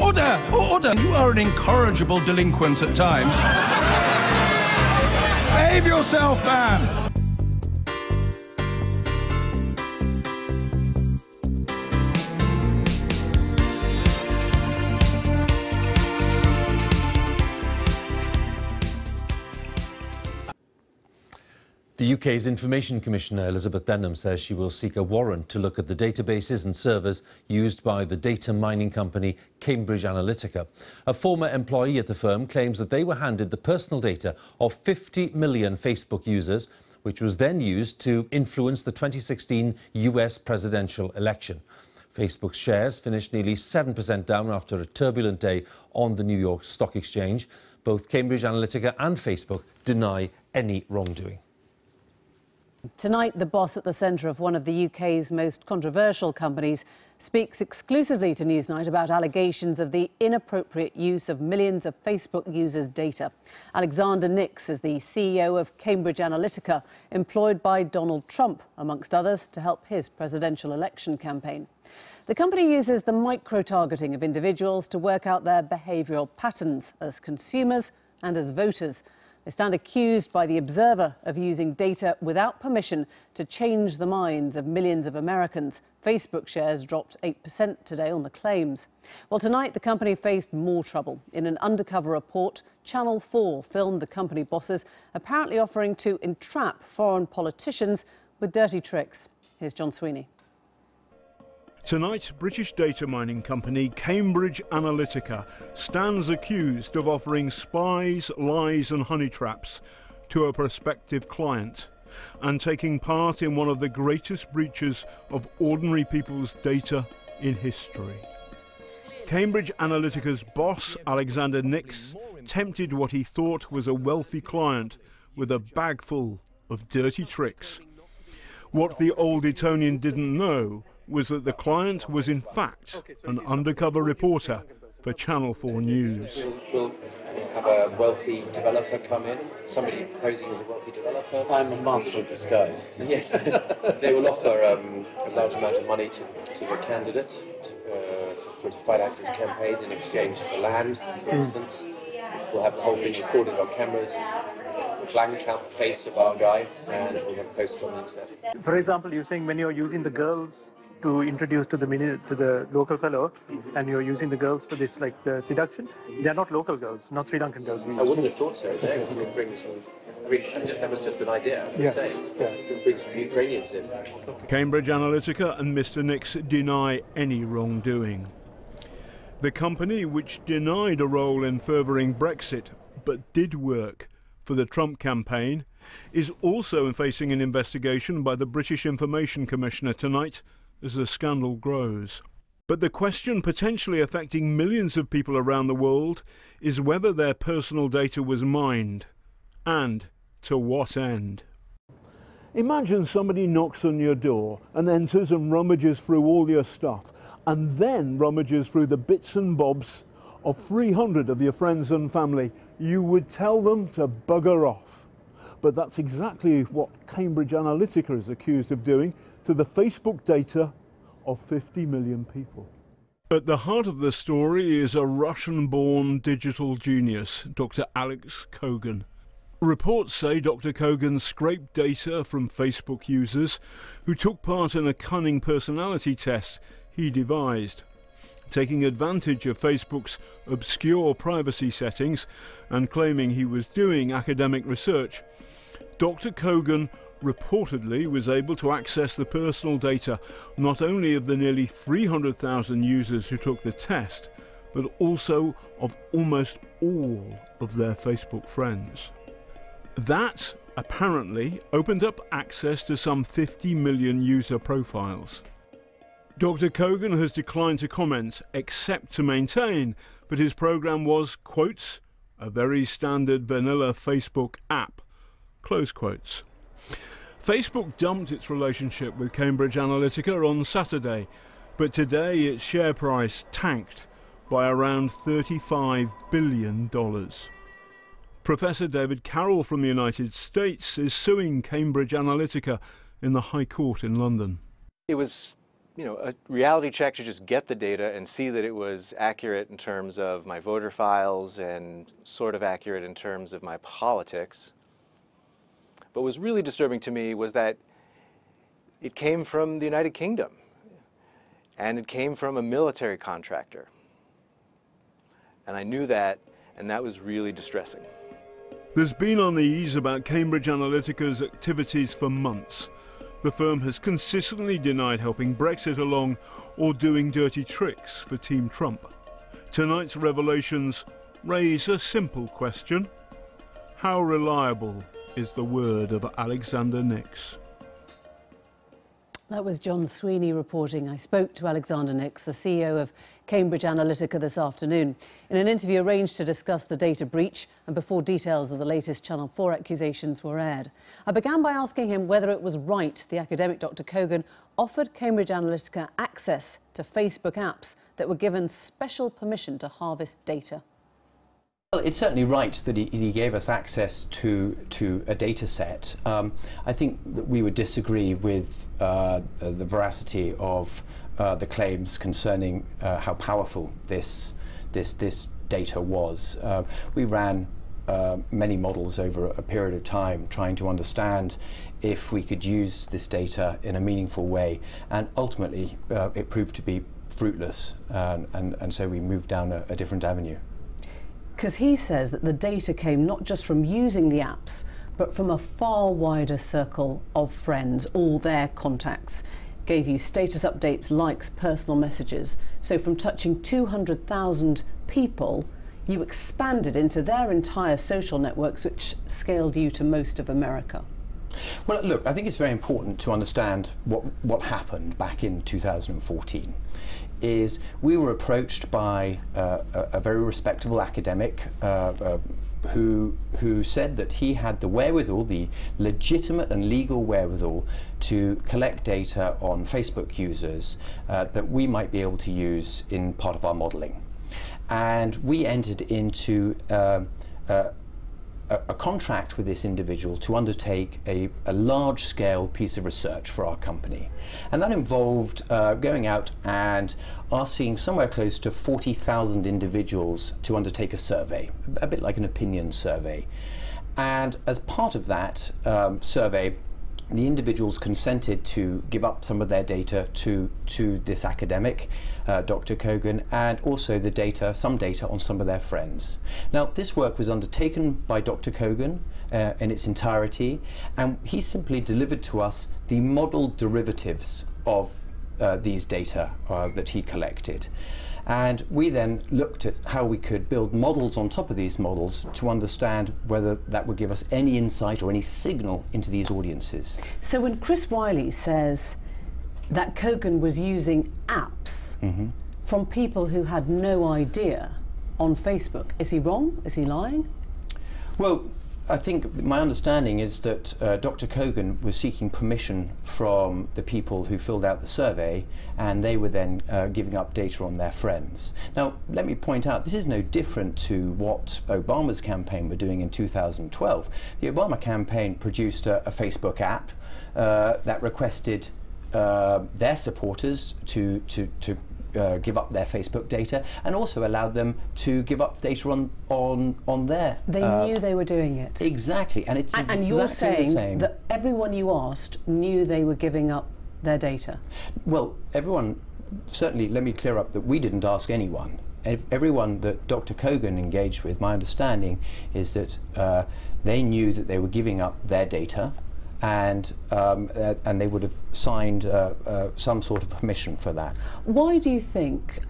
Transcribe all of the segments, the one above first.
Order! Order! You are an incorrigible delinquent at times. Behave yourself, man! The UK's Information Commissioner Elizabeth Denham says she will seek a warrant to look at the databases and servers used by the data mining company Cambridge Analytica. A former employee at the firm claims that they were handed the personal data of 50 million Facebook users, which was then used to influence the 2016 US presidential election. Facebook's shares finished nearly 7% down after a turbulent day on the New York Stock Exchange. Both Cambridge Analytica and Facebook deny any wrongdoing. Tonight, the boss at the centre of one of the UK's most controversial companies speaks exclusively to Newsnight about allegations of the inappropriate use of millions of Facebook users' data. Alexander Nix is the CEO of Cambridge Analytica, employed by Donald Trump, amongst others, to help his presidential election campaign. The company uses the micro-targeting of individuals to work out their behavioural patterns as consumers and as voters. They stand accused by The Observer of using data without permission to change the minds of millions of Americans. Facebook shares dropped 8% today on the claims. Well, tonight the company faced more trouble. In an undercover report, Channel 4 filmed the company bosses apparently offering to entrap foreign politicians with dirty tricks. Here's John Sweeney. Tonight, British data mining company Cambridge Analytica stands accused of offering spies, lies and honey traps to a prospective client and taking part in one of the greatest breaches of ordinary people's data in history. Cambridge Analytica's boss, Alexander Nix, tempted what he thought was a wealthy client with a bag full of dirty tricks. What the old Etonian didn't know was that the client was in fact an undercover reporter for Channel 4 News. We'll have a wealthy developer come in, somebody posing as a wealthy developer. I'm a master of disguise. Yes, they will offer a large amount of money to the candidate to finance his campaign in exchange for land, for instance. We'll have the whole thing recorded on cameras. Blank out the face of our guy, and we'll have posts on the internet. For example, you're saying when you're using the girls to introduce to the local fellow, and you're using the girls for this, like the seduction, they're not local girls, not Sri Lankan girls. I wouldn't have thought so. They could bring some. I mean, that was just an idea. Yes. Could bring some Ukrainians in. Cambridge Analytica and Mr. Nix deny any wrongdoing. The company, which denied a role in furthering Brexit but did work for the Trump campaign, is also facing an investigation by the British Information Commissioner tonight as the scandal grows. But the question potentially affecting millions of people around the world is whether their personal data was mined, and to what end. Imagine somebody knocks on your door and enters and rummages through all your stuff, and then rummages through the bits and bobs of 300 of your friends and family. You would tell them to bugger off. But that's exactly what Cambridge Analytica is accused of doing to the Facebook data of 50 million people. At the heart of the story is a Russian-born digital genius, Dr. Alex Kogan. Reports say Dr. Kogan scraped data from Facebook users who took part in a cunning personality test he devised, taking advantage of Facebook's obscure privacy settings and claiming he was doing academic research. Dr. Kogan reportedly was able to access the personal data not only of the nearly 300,000 users who took the test, but also of almost all of their Facebook friends. That apparently opened up access to some 50 million user profiles. Dr. Kogan has declined to comment, except to maintain that his program was, quotes, a very standard vanilla Facebook app, close quotes. Facebook dumped its relationship with Cambridge Analytica on Saturday, but today its share price tanked by around $35 billion. Professor David Carroll from the United States is suing Cambridge Analytica in the High Court in London. It was a reality check to just get the data and see that it was accurate in terms of my voter files and sort of accurate in terms of my politics. But what was really disturbing to me was that it came from the United Kingdom, and it came from a military contractor. And I knew that, and that was really distressing. There's been unease about Cambridge Analytica's activities for months. The firm has consistently denied helping Brexit along or doing dirty tricks for Team Trump. Tonight's revelations raise a simple question. How reliable is the word of Alexander Nix? That was John Sweeney reporting. I spoke to Alexander Nix, the CEO of Cambridge Analytica, this afternoon, in an interview arranged to discuss the data breach and before details of the latest Channel 4 accusations were aired. I began by asking him whether it was right the academic Dr. Kogan offered Cambridge Analytica access to Facebook apps that were given special permission to harvest data. Well, it's certainly right that he gave us access to a data set. I think that we would disagree with the veracity of the claims concerning how powerful this data was. We ran many models over a period of time trying to understand if we could use this data in a meaningful way, and ultimately it proved to be fruitless, and so we moved down a different avenue. Because he says that the data came not just from using the apps, but from a far wider circle of friends. All their contacts gave you status updates, likes, personal messages. So from touching 200,000 people, you expanded into their entire social networks, which scaled you to most of America. Well, look, I think it's very important to understand what happened back in 2014. Is we were approached by a very respectable academic who said that he had the wherewithal, the legitimate and legal wherewithal, to collect data on Facebook users that we might be able to use in part of our modelling. And we entered into a contract with this individual to undertake a large-scale piece of research for our company. And that involved going out and asking somewhere close to 40,000 individuals to undertake a survey, a bit like an opinion survey. And as part of that survey, the individuals consented to give up some of their data to this academic, Dr. Kogan, and also some data on some of their friends. Now, this work was undertaken by Dr. Kogan in its entirety, and he simply delivered to us the model derivatives of these data that he collected. And we then looked at how we could build models on top of these models to understand whether that would give us any insight or any signal into these audiences. So when Chris Wiley says that Kogan was using apps from people who had no idea on Facebook, is he wrong? Is he lying? Well, I think my understanding is that Dr. Kogan was seeking permission from the people who filled out the survey, and they were then giving up data on their friends. Now, let me point out, this is no different to what Obama's campaign were doing in 2012. The Obama campaign produced a Facebook app that requested their supporters to give up their Facebook data, and also allowed them to give up data on their... They knew they were doing it. Exactly, and it's exactly and you're saying the same. That everyone you asked knew they were giving up their data? Well, everyone, certainly, let me clear up that we didn't ask anyone. Everyone that Dr. Kogan engaged with, my understanding is that they knew that they were giving up their data, and they would have signed some sort of permission for that. Why do you think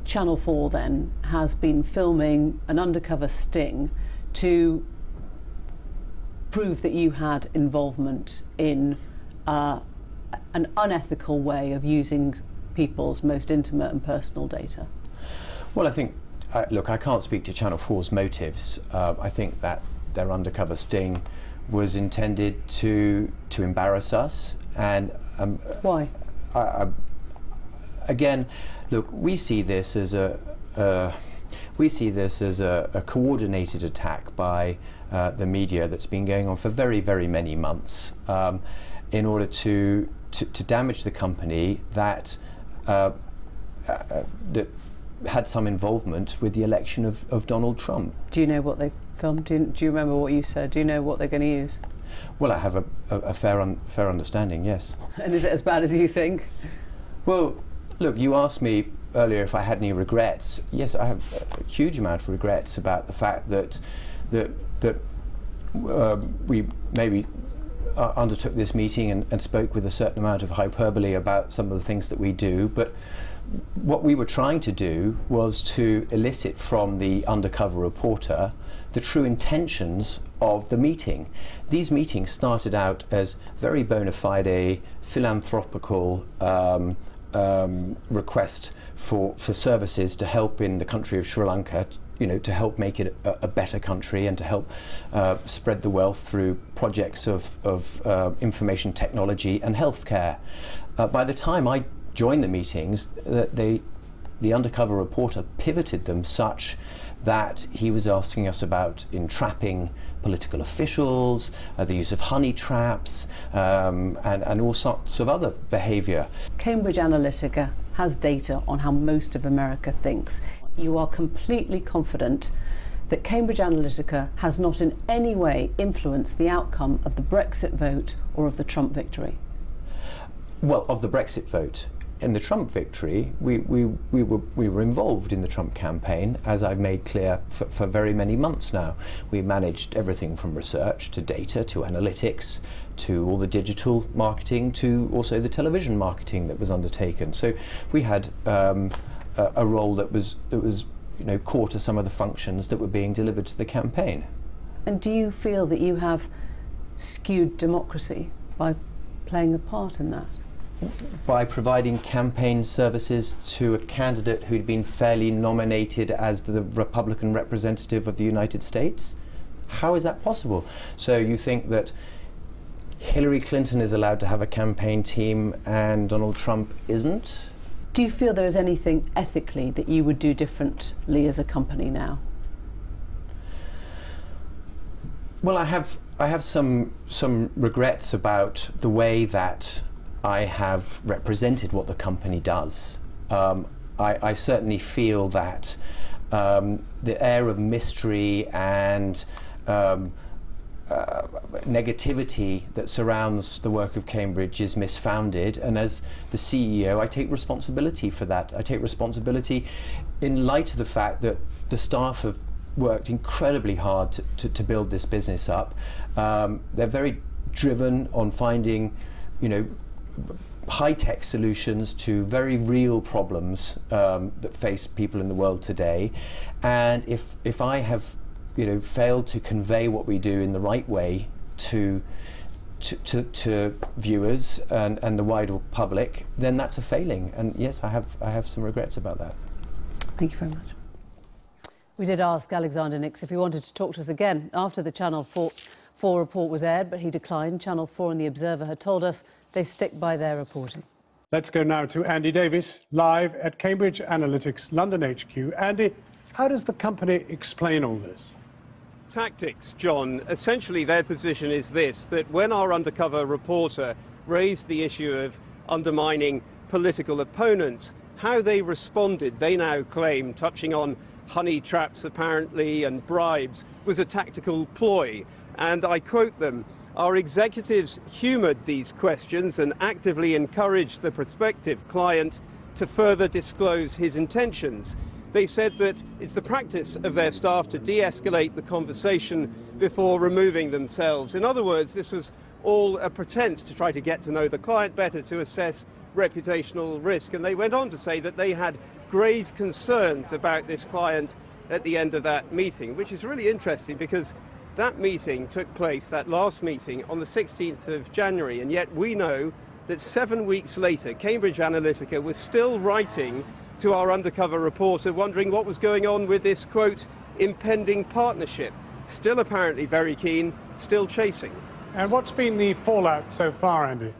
Channel 4 then has been filming an undercover sting to prove that you had involvement in an unethical way of using people's most intimate and personal data? Well, I think, look, I can't speak to Channel 4's motives. I think that their undercover sting was intended to embarrass us, and why? Again, look, we see this as a coordinated attack by the media that's been going on for very, very many months, in order to to damage the company that that had some involvement with the election of Donald Trump. Do you know what they filmed? Do you remember what you said? Do you know what they're going to use? Well, I have a fair understanding, yes. And is it as bad as you think? Well, look, you asked me earlier if I had any regrets. Yes, I have a huge amount of regrets about the fact that we maybe undertook this meeting and spoke with a certain amount of hyperbole about some of the things that we do. But what we were trying to do was to elicit from the undercover reporter the true intentions of the meeting. These meetings started out as very bona fide philanthropical request for services to help in the country of Sri Lanka, you know, to help make it a better country and to help spread the wealth through projects of information technology and healthcare. By the time I joined the meetings, the undercover reporter pivoted them such that he was asking us about entrapping political officials, the use of honey traps, and all sorts of other behaviour. Cambridge Analytica has data on how most of America thinks. You are completely confident that Cambridge Analytica has not in any way influenced the outcome of the Brexit vote or of the Trump victory? Well, of the Brexit vote. In the Trump victory, we were involved in the Trump campaign, as I've made clear for very many months now. We managed everything from research to data to analytics to all the digital marketing to also the television marketing that was undertaken. So we had a role that was core to some of the functions that were being delivered to the campaign. And do you feel that you have skewed democracy by playing a part in that? By providing campaign services to a candidate who'd been fairly nominated as the Republican representative of the United States? How is that possible? So you think that Hillary Clinton is allowed to have a campaign team and Donald Trump isn't? Do you feel there is anything ethically that you would do differently as a company now? Well, I have some regrets about the way that I have represented what the company does. I certainly feel that the air of mystery and negativity that surrounds the work of Cambridge is misfounded, and as the CEO I take responsibility for that. I take responsibility in light of the fact that the staff have worked incredibly hard to build this business up. They're very driven on finding, high-tech solutions to very real problems that face people in the world today. And if I have failed to convey what we do in the right way to viewers and the wider public, then that's a failing. And yes, I have some regrets about that. Thank you very much. We did ask Alexander Nix if he wanted to talk to us again after the Channel 4 report was aired, but he declined. Channel 4 and The Observer had told us they stick by their reporting. Let's go now to Andy Davis, live at Cambridge Analytica's London HQ. Andy, how does the company explain all this? Tactics, John. Essentially, their position is this, that when our undercover reporter raised the issue of undermining political opponents, how they responded, they now claim, touching on honey traps apparently and bribes, was a tactical ploy. And I quote them, "Our executives humoured these questions and actively encouraged the prospective client to further disclose his intentions. They said that it's the practice of their staff to de-escalate the conversation before removing themselves." In other words, this was all a pretense to try to get to know the client better, to assess reputational risk. And they went on to say that they had grave concerns about this client at the end of that meeting, which is really interesting because that meeting took place, that last meeting, on the 16th of January, and yet we know that 7 weeks later, Cambridge Analytica was still writing to our undercover reporter, wondering what was going on with this, quote, impending partnership. Still apparently very keen, still chasing. And what's been the fallout so far, Andy?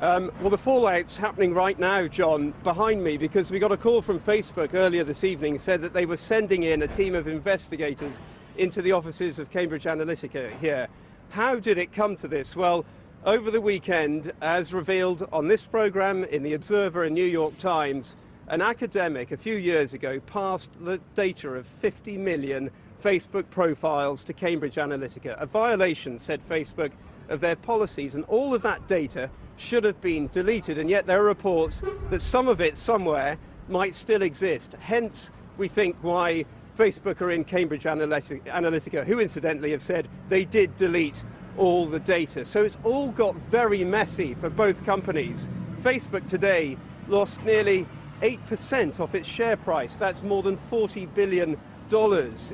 Well, the fallout's happening right now, John, behind me, because we got a call from Facebook earlier this evening, said that they were sending in a team of investigators into the offices of Cambridge Analytica here. How did it come to this? Well, Over the weekend, as revealed on this programme, in The Observer and New York Times, an academic a few years ago passed the data of 50 million Facebook profiles to Cambridge Analytica, a violation, said Facebook, of their policies, and all of that data should have been deleted, and yet there are reports that some of it somewhere might still exist. Hence, we think why Facebook are in Cambridge Analytica, who incidentally have said they did delete all the data. So it's all got very messy for both companies. Facebook today lost nearly 8% off its share price. That's more than $40 billion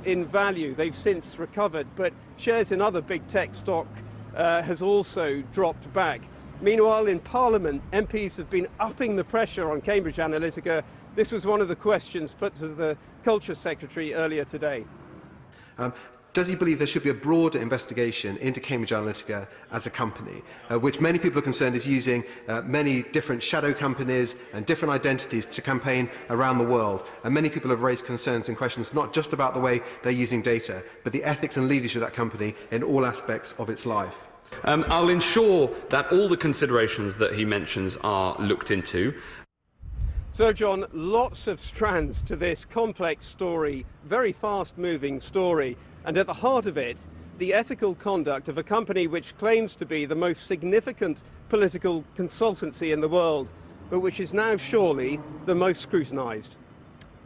in value. They've since recovered, but shares in other big tech stock has also dropped back. Meanwhile, in Parliament, MPs have been upping the pressure on Cambridge Analytica. This was one of the questions put to the Culture Secretary earlier today. Does he believe there should be a broader investigation into Cambridge Analytica as a company, which many people are concerned is using many different shadow companies and different identities to campaign around the world? And many people have raised concerns and questions not just about the way they're using data, but the ethics and leadership of that company in all aspects of its life. I'll ensure that all the considerations that he mentions are looked into. So, John, lots of strands to this complex story, very fast-moving story, and at the heart of it, the ethical conduct of a company which claims to be the most significant political consultancy in the world, but which is now surely the most scrutinised.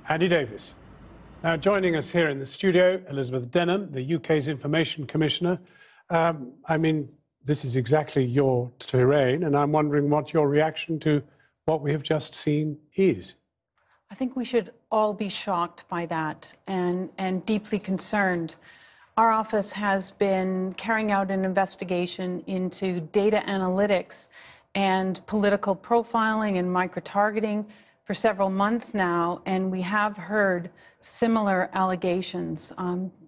Andy Davis. Now, joining us here in the studio, Elizabeth Denham, the UK's Information Commissioner. I mean, this is exactly your terrain, and I'm wondering what your reaction to what we have just seen is. I think we should all be shocked by that and deeply concerned. Our office has been carrying out an investigation into data analytics and political profiling and micro-targeting for several months now, and we have heard similar allegations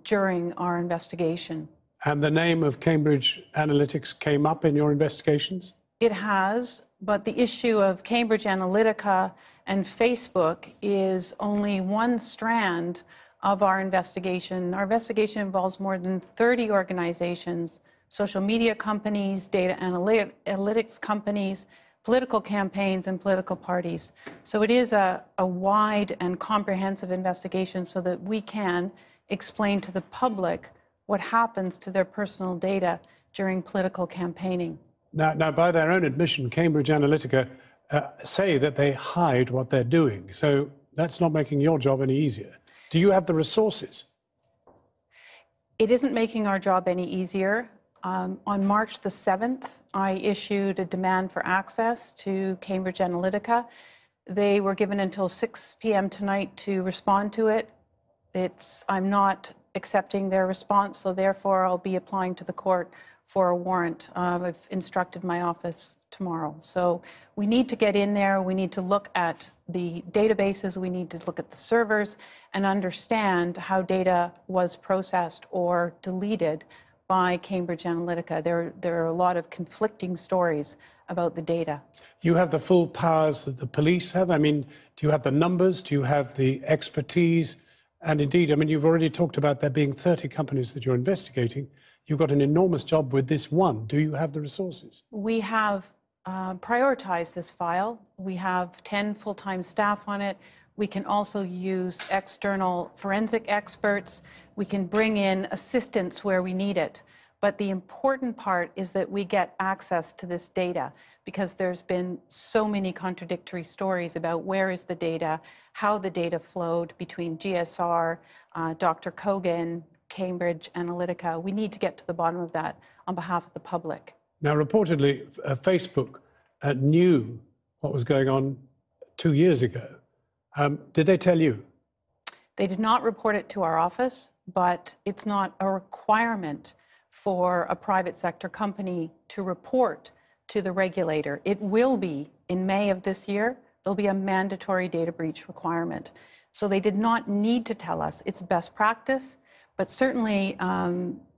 during our investigation. And the name of Cambridge Analytica came up in your investigations? It has, but the issue of Cambridge Analytica and Facebook is only one strand of our investigation. Our investigation involves more than 30 organizations, social media companies, data analytics companies, political campaigns, and political parties. So it is a wide and comprehensive investigation so that we can explain to the public what happens to their personal data during political campaigning. Now, by their own admission, Cambridge Analytica say that they hide what they're doing. So that's not making your job any easier. Do you have the resources? It isn't making our job any easier. On March the 7th, I issued a demand for access to Cambridge Analytica. They were given until 6 p.m. tonight to respond to it. I'm not accepting their response, so therefore I'll be applying to the court for a warrant. I've instructed my office tomorrow. So we need to get in there. We need to look at the databases. We need to look at the servers and understand how data was processed or deleted by Cambridge Analytica. There are a lot of conflicting stories about the data. You have the full powers that the police have? I mean, do you have the numbers? Do you have the expertise? And indeed, I mean, you've already talked about there being 30 companies that you're investigating. You've got an enormous job with this one. Do you have the resources? We have prioritized this file. We have 10 full-time staff on it. We can also use external forensic experts. We can bring in assistance where we need it. But the important part is that we get access to this data, because there's been so many contradictory stories about where is the data, how the data flowed between GSR, Dr. Kogan, Cambridge Analytica. We need to get to the bottom of that on behalf of the public. Now, reportedly, Facebook knew what was going on 2 years ago. Did they tell you? They did not report it to our office, but it's not a requirement for a private sector company to report to the regulator. It will be in May of this year. There'll be a mandatory data breach requirement. So they did not need to tell us. It's best practice, but certainly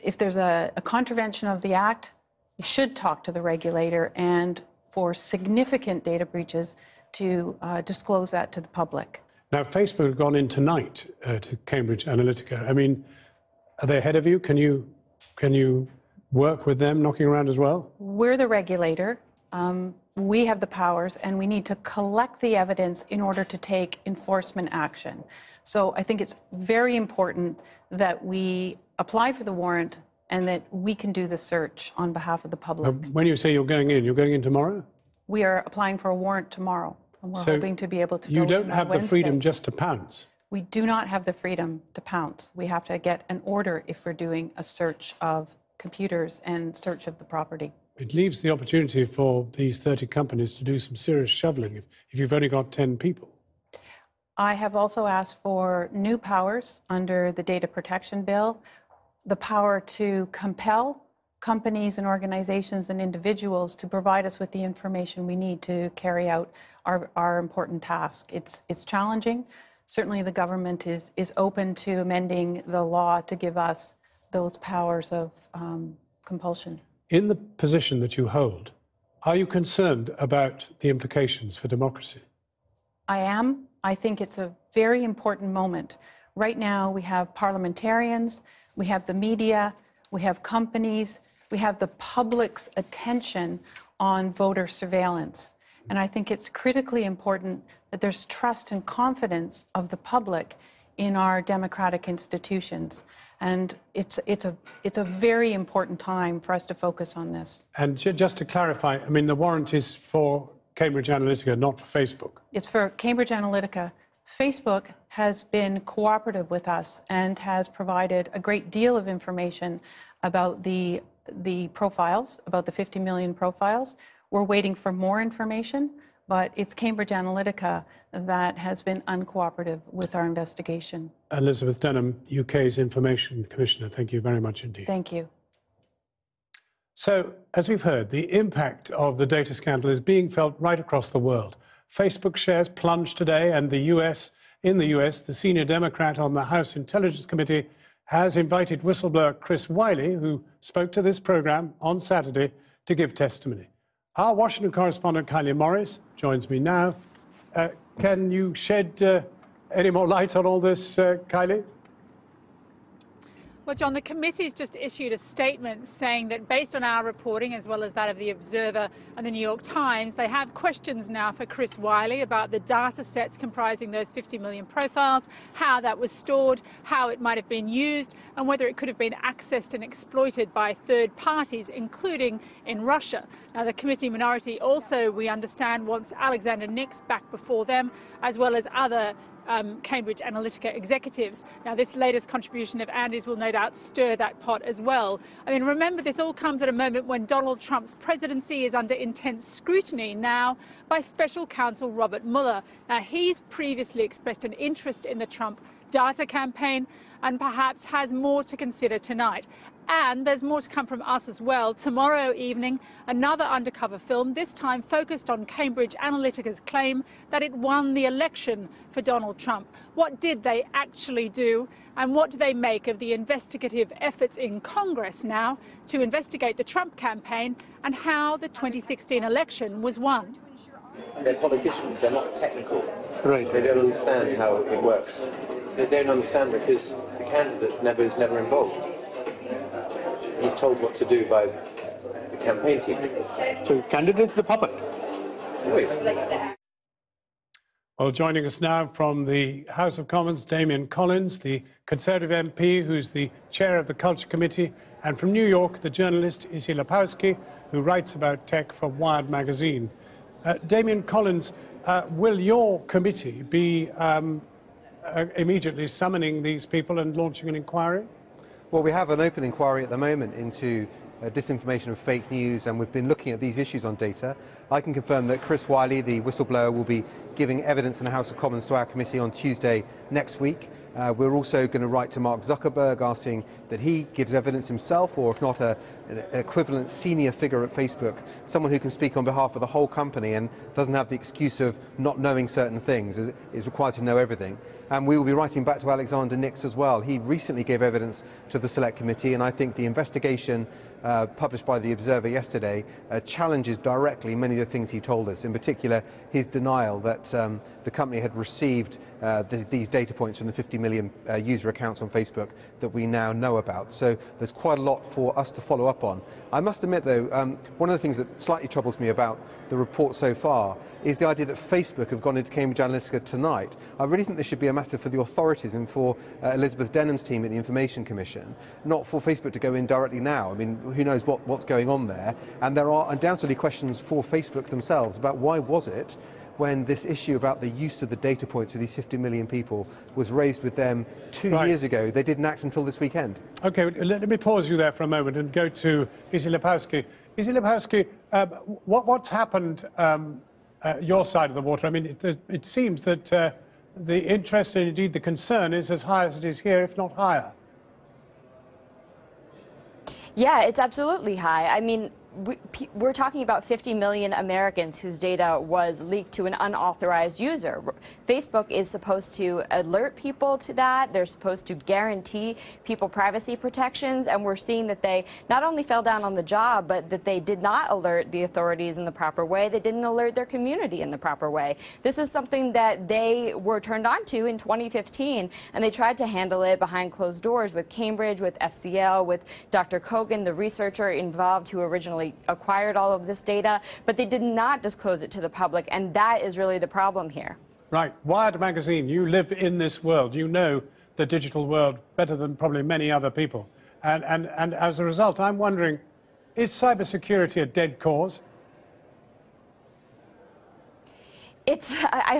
if there's a contravention of the Act, you should talk to the regulator, and for significant data breaches to disclose that to the public. Now, Facebook have gone in tonight to Cambridge Analytica. I mean, are they ahead of you? Can you work with them knocking around as well? We're the regulator. We have the powers, and we need to collect the evidence in order to take enforcement action. So I think it's very important that we apply for the warrant and that we can do the search on behalf of the public. When you say you're going in tomorrow? We are applying for a warrant tomorrow, and we're hoping to be able to go in You don't have the freedom just to pounce? We do not have the freedom to pounce. We have to get an order if we're doing a search of computers and search of the property. It leaves the opportunity for these 30 companies to do some serious shoveling if you've only got 10 people. I have also asked for new powers under the Data Protection Bill, the power to compel companies and organizations and individuals to provide us with the information we need to carry out our important task. It's challenging. Certainly the government is open to amending the law to give us those powers of compulsion. In the position that you hold, are you concerned about the implications for democracy? I am. I think it's a very important moment. Right now we have parliamentarians, we have the media, we have companies, we have the public's attention on voter surveillance. And I think it's critically important that there's trust and confidence of the public in our democratic institutions. And it's a very important time for us to focus on this. And just to clarify, I mean, the warrant is for Cambridge Analytica, not for Facebook. It's for Cambridge Analytica. Facebook has been cooperative with us and has provided a great deal of information about the profiles, about the 50 million profiles. We're waiting for more information, but it's Cambridge Analytica that has been uncooperative with our investigation. Elizabeth Denham, UK's Information Commissioner, thank you very much indeed. Thank you. So, as we've heard, the impact of the data scandal is being felt right across the world. Facebook shares plunged today, and in the US, the senior Democrat on the House Intelligence Committee has invited whistleblower Chris Wiley, who spoke to this program on Saturday, to give testimony. Our Washington correspondent Kylie Morris joins me now. Can you shed any more light on all this, Kylie? Well, John, the committee's just issued a statement saying that based on our reporting, as well as that of the Observer and the New York Times, they have questions now for Chris Wiley about the data sets comprising those 50 million profiles, how that was stored, how it might have been used, and whether it could have been accessed and exploited by third parties, including in Russia. Now, the committee minority also, we understand, wants Alexander Nix back before them, as well as other Cambridge Analytica executives. Now, this latest contribution of Andy's will no doubt stir that pot as well. I mean, remember, this all comes at a moment when Donald Trump's presidency is under intense scrutiny now by special counsel Robert Mueller. Now, he's previously expressed an interest in the Trump data campaign and perhaps has more to consider tonight. And there's more to come from us as well. Tomorrow evening, another undercover film, this time focused on Cambridge Analytica's claim that it won the election for Donald Trump. What did they actually do? And what do they make of the investigative efforts in Congress now to investigate the Trump campaign and how the 2016 election was won? They're politicians, they're not technical. Right. They don't understand how it works. They don't understand because the candidate is never involved. He's told what to do by the campaign team. So candidate's the puppet. Always. Well, joining us now from the House of Commons, Damian Collins, the Conservative MP who's the chair of the Culture Committee, and from New York, the journalist Issy Lepowski, who writes about tech for Wired magazine. Damian Collins, will your committee be immediately summoning these people and launching an inquiry? Well, we have an open inquiry at the moment into disinformation and fake news, and we've been looking at these issues on data. I can confirm that Chris Wiley, the whistleblower, will be giving evidence in the House of Commons to our committee on Tuesday next week. We're also going to write to Mark Zuckerberg asking that he gives evidence himself, or if not, an equivalent senior figure at Facebook, someone who can speak on behalf of the whole company and doesn't have the excuse of not knowing certain things, is required to know everything. And we will be writing back to Alexander Nix as well. He recently gave evidence to the Select Committee, and I think the investigation published by the Observer yesterday challenges directly many of the things he told us, in particular his denial that the company had received these data points from the 50 million user accounts on Facebook that we now know about. So there's quite a lot for us to follow up on. I must admit, though, one of the things that slightly troubles me about the report so far is the idea that Facebook have gone into Cambridge Analytica tonight. I really think this should be a matter for the authorities and for Elizabeth Denham's team at the Information Commission, not for Facebook to go in directly now. I mean, who knows what's going on there? And there are undoubtedly questions for Facebook themselves about why was it when this issue about the use of the data points of these 50 million people was raised with them 2 years ago. They didn't act until this weekend. OK, let me pause you there for a moment and go to Izzy Lepowski. Izzy Lepowski, what's happened your side of the water? I mean, it seems that the interest and indeed the concern is as high as it is here, if not higher. Yeah, it's absolutely high. I mean, we're talking about 50 million Americans whose data was leaked to an unauthorized user. Facebook is supposed to alert people to that. They're supposed to guarantee people privacy protections. And we're seeing that they not only fell down on the job, but that they did not alert the authorities in the proper way. They didn't alert their community in the proper way. This is something that they were turned on to in 2015, and they tried to handle it behind closed doors with Cambridge, with SCL, with Dr. Kogan, the researcher involved who originally acquired all of this data, but they did not disclose it to the public, and that is really the problem here. Right. Wired magazine, you live in this world. You know the digital world better than probably many other people. And as a result, I'm wondering, is cybersecurity a dead cause? I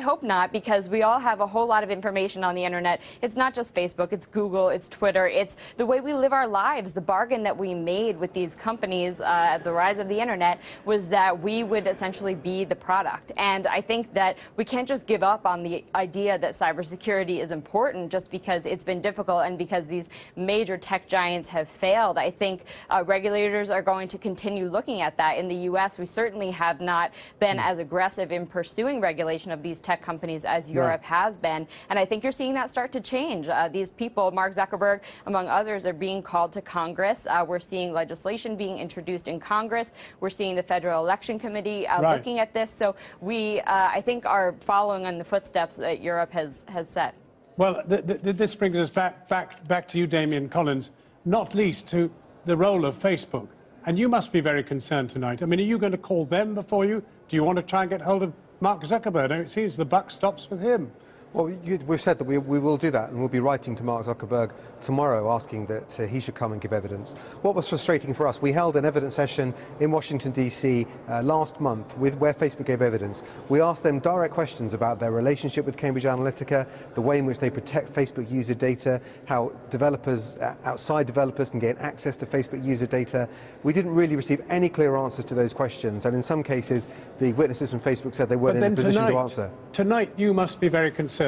hope not, because we all have a whole lot of information on the internet. It's not just Facebook, it's Google, it's Twitter, it's the way we live our lives. The bargain that we made with these companies at the rise of the internet was that we would essentially be the product. And I think that we can't just give up on the idea that cybersecurity is important just because it's been difficult and because these major tech giants have failed. I think regulators are going to continue looking at that. In the US, we certainly have not been as aggressive in pursuing regulation of these tech companies as Europe has been. And I think you're seeing that start to change. These people, Mark Zuckerberg, among others, are being called to Congress. We're seeing legislation being introduced in Congress. We're seeing the Federal Election Committee looking at this. So we, I think, are following in the footsteps that Europe has set. Well, this brings us back to you, Damian Collins, not least to the role of Facebook. And you must be very concerned tonight. I mean, are you going to call them before you? Do you want to try and get hold of Mark Zuckerberg? It seems the buck stops with him. Well, we've said that we will do that, and we'll be writing to Mark Zuckerberg tomorrow asking that he should come and give evidence. What was frustrating for us, we held an evidence session in Washington, D.C. Last month where Facebook gave evidence. We asked them direct questions about their relationship with Cambridge Analytica, the way in which they protect Facebook user data, how developers, outside developers, can gain access to Facebook user data. We didn't really receive any clear answers to those questions, and in some cases, the witnesses from Facebook said they weren't in a position to answer. Tonight, you must be very concerned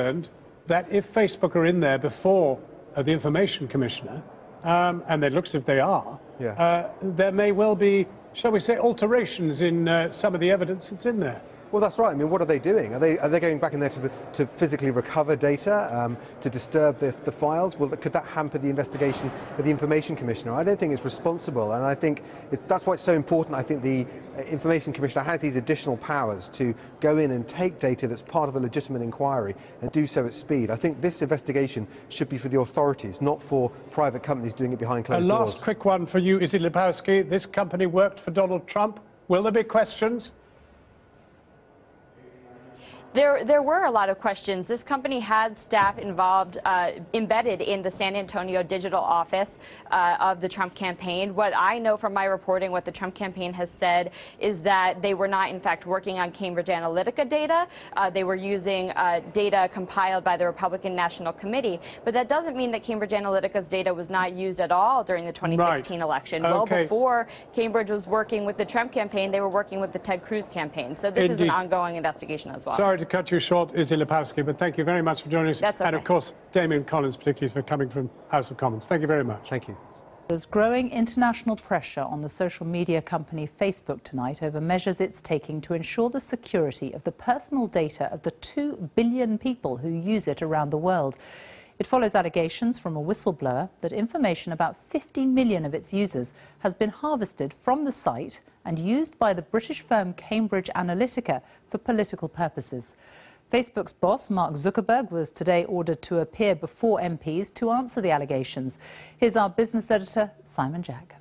that if Facebook are in there before the Information Commissioner, and it looks as if they are, there may well be, shall we say, alterations in some of the evidence that's in there. Well, that's right. I mean, what are they doing? Are they going back in there to physically recover data, to disturb the files? Well, could that hamper the investigation of the Information Commissioner? I don't think it's responsible, and I think that's why it's so important. I think the Information Commissioner has these additional powers to go in and take data that's part of a legitimate inquiry and do so at speed. I think this investigation should be for the authorities, not for private companies doing it behind closed doors. A last quick one for you, Izzy Lepowski. This company worked for Donald Trump. Will there be questions? There were a lot of questions. This company had staff involved, embedded in the San Antonio digital office of the Trump campaign. What I know from my reporting, what the Trump campaign has said, is that they were not, in fact, working on Cambridge Analytica data. They were using data compiled by the Republican National Committee. But that doesn't mean that Cambridge Analytica's data was not used at all during the 2016 election. Well before Cambridge was working with the Trump campaign, they were working with the Ted Cruz campaign. So this is an ongoing investigation as well. Sorry to cut you short, Izzy Lepowski, but thank you very much for joining us. That's okay. And of course, Damian Collins, particularly for coming from House of Commons. Thank you very much. Thank you. There's growing international pressure on the social media company Facebook tonight over measures it's taking to ensure the security of the personal data of the 2 billion people who use it around the world. It follows allegations from a whistleblower that information about 50 million of its users has been harvested from the site and used by the British firm Cambridge Analytica for political purposes. Facebook's boss, Mark Zuckerberg, was today ordered to appear before MPs to answer the allegations. Here's our business editor, Simon Jack.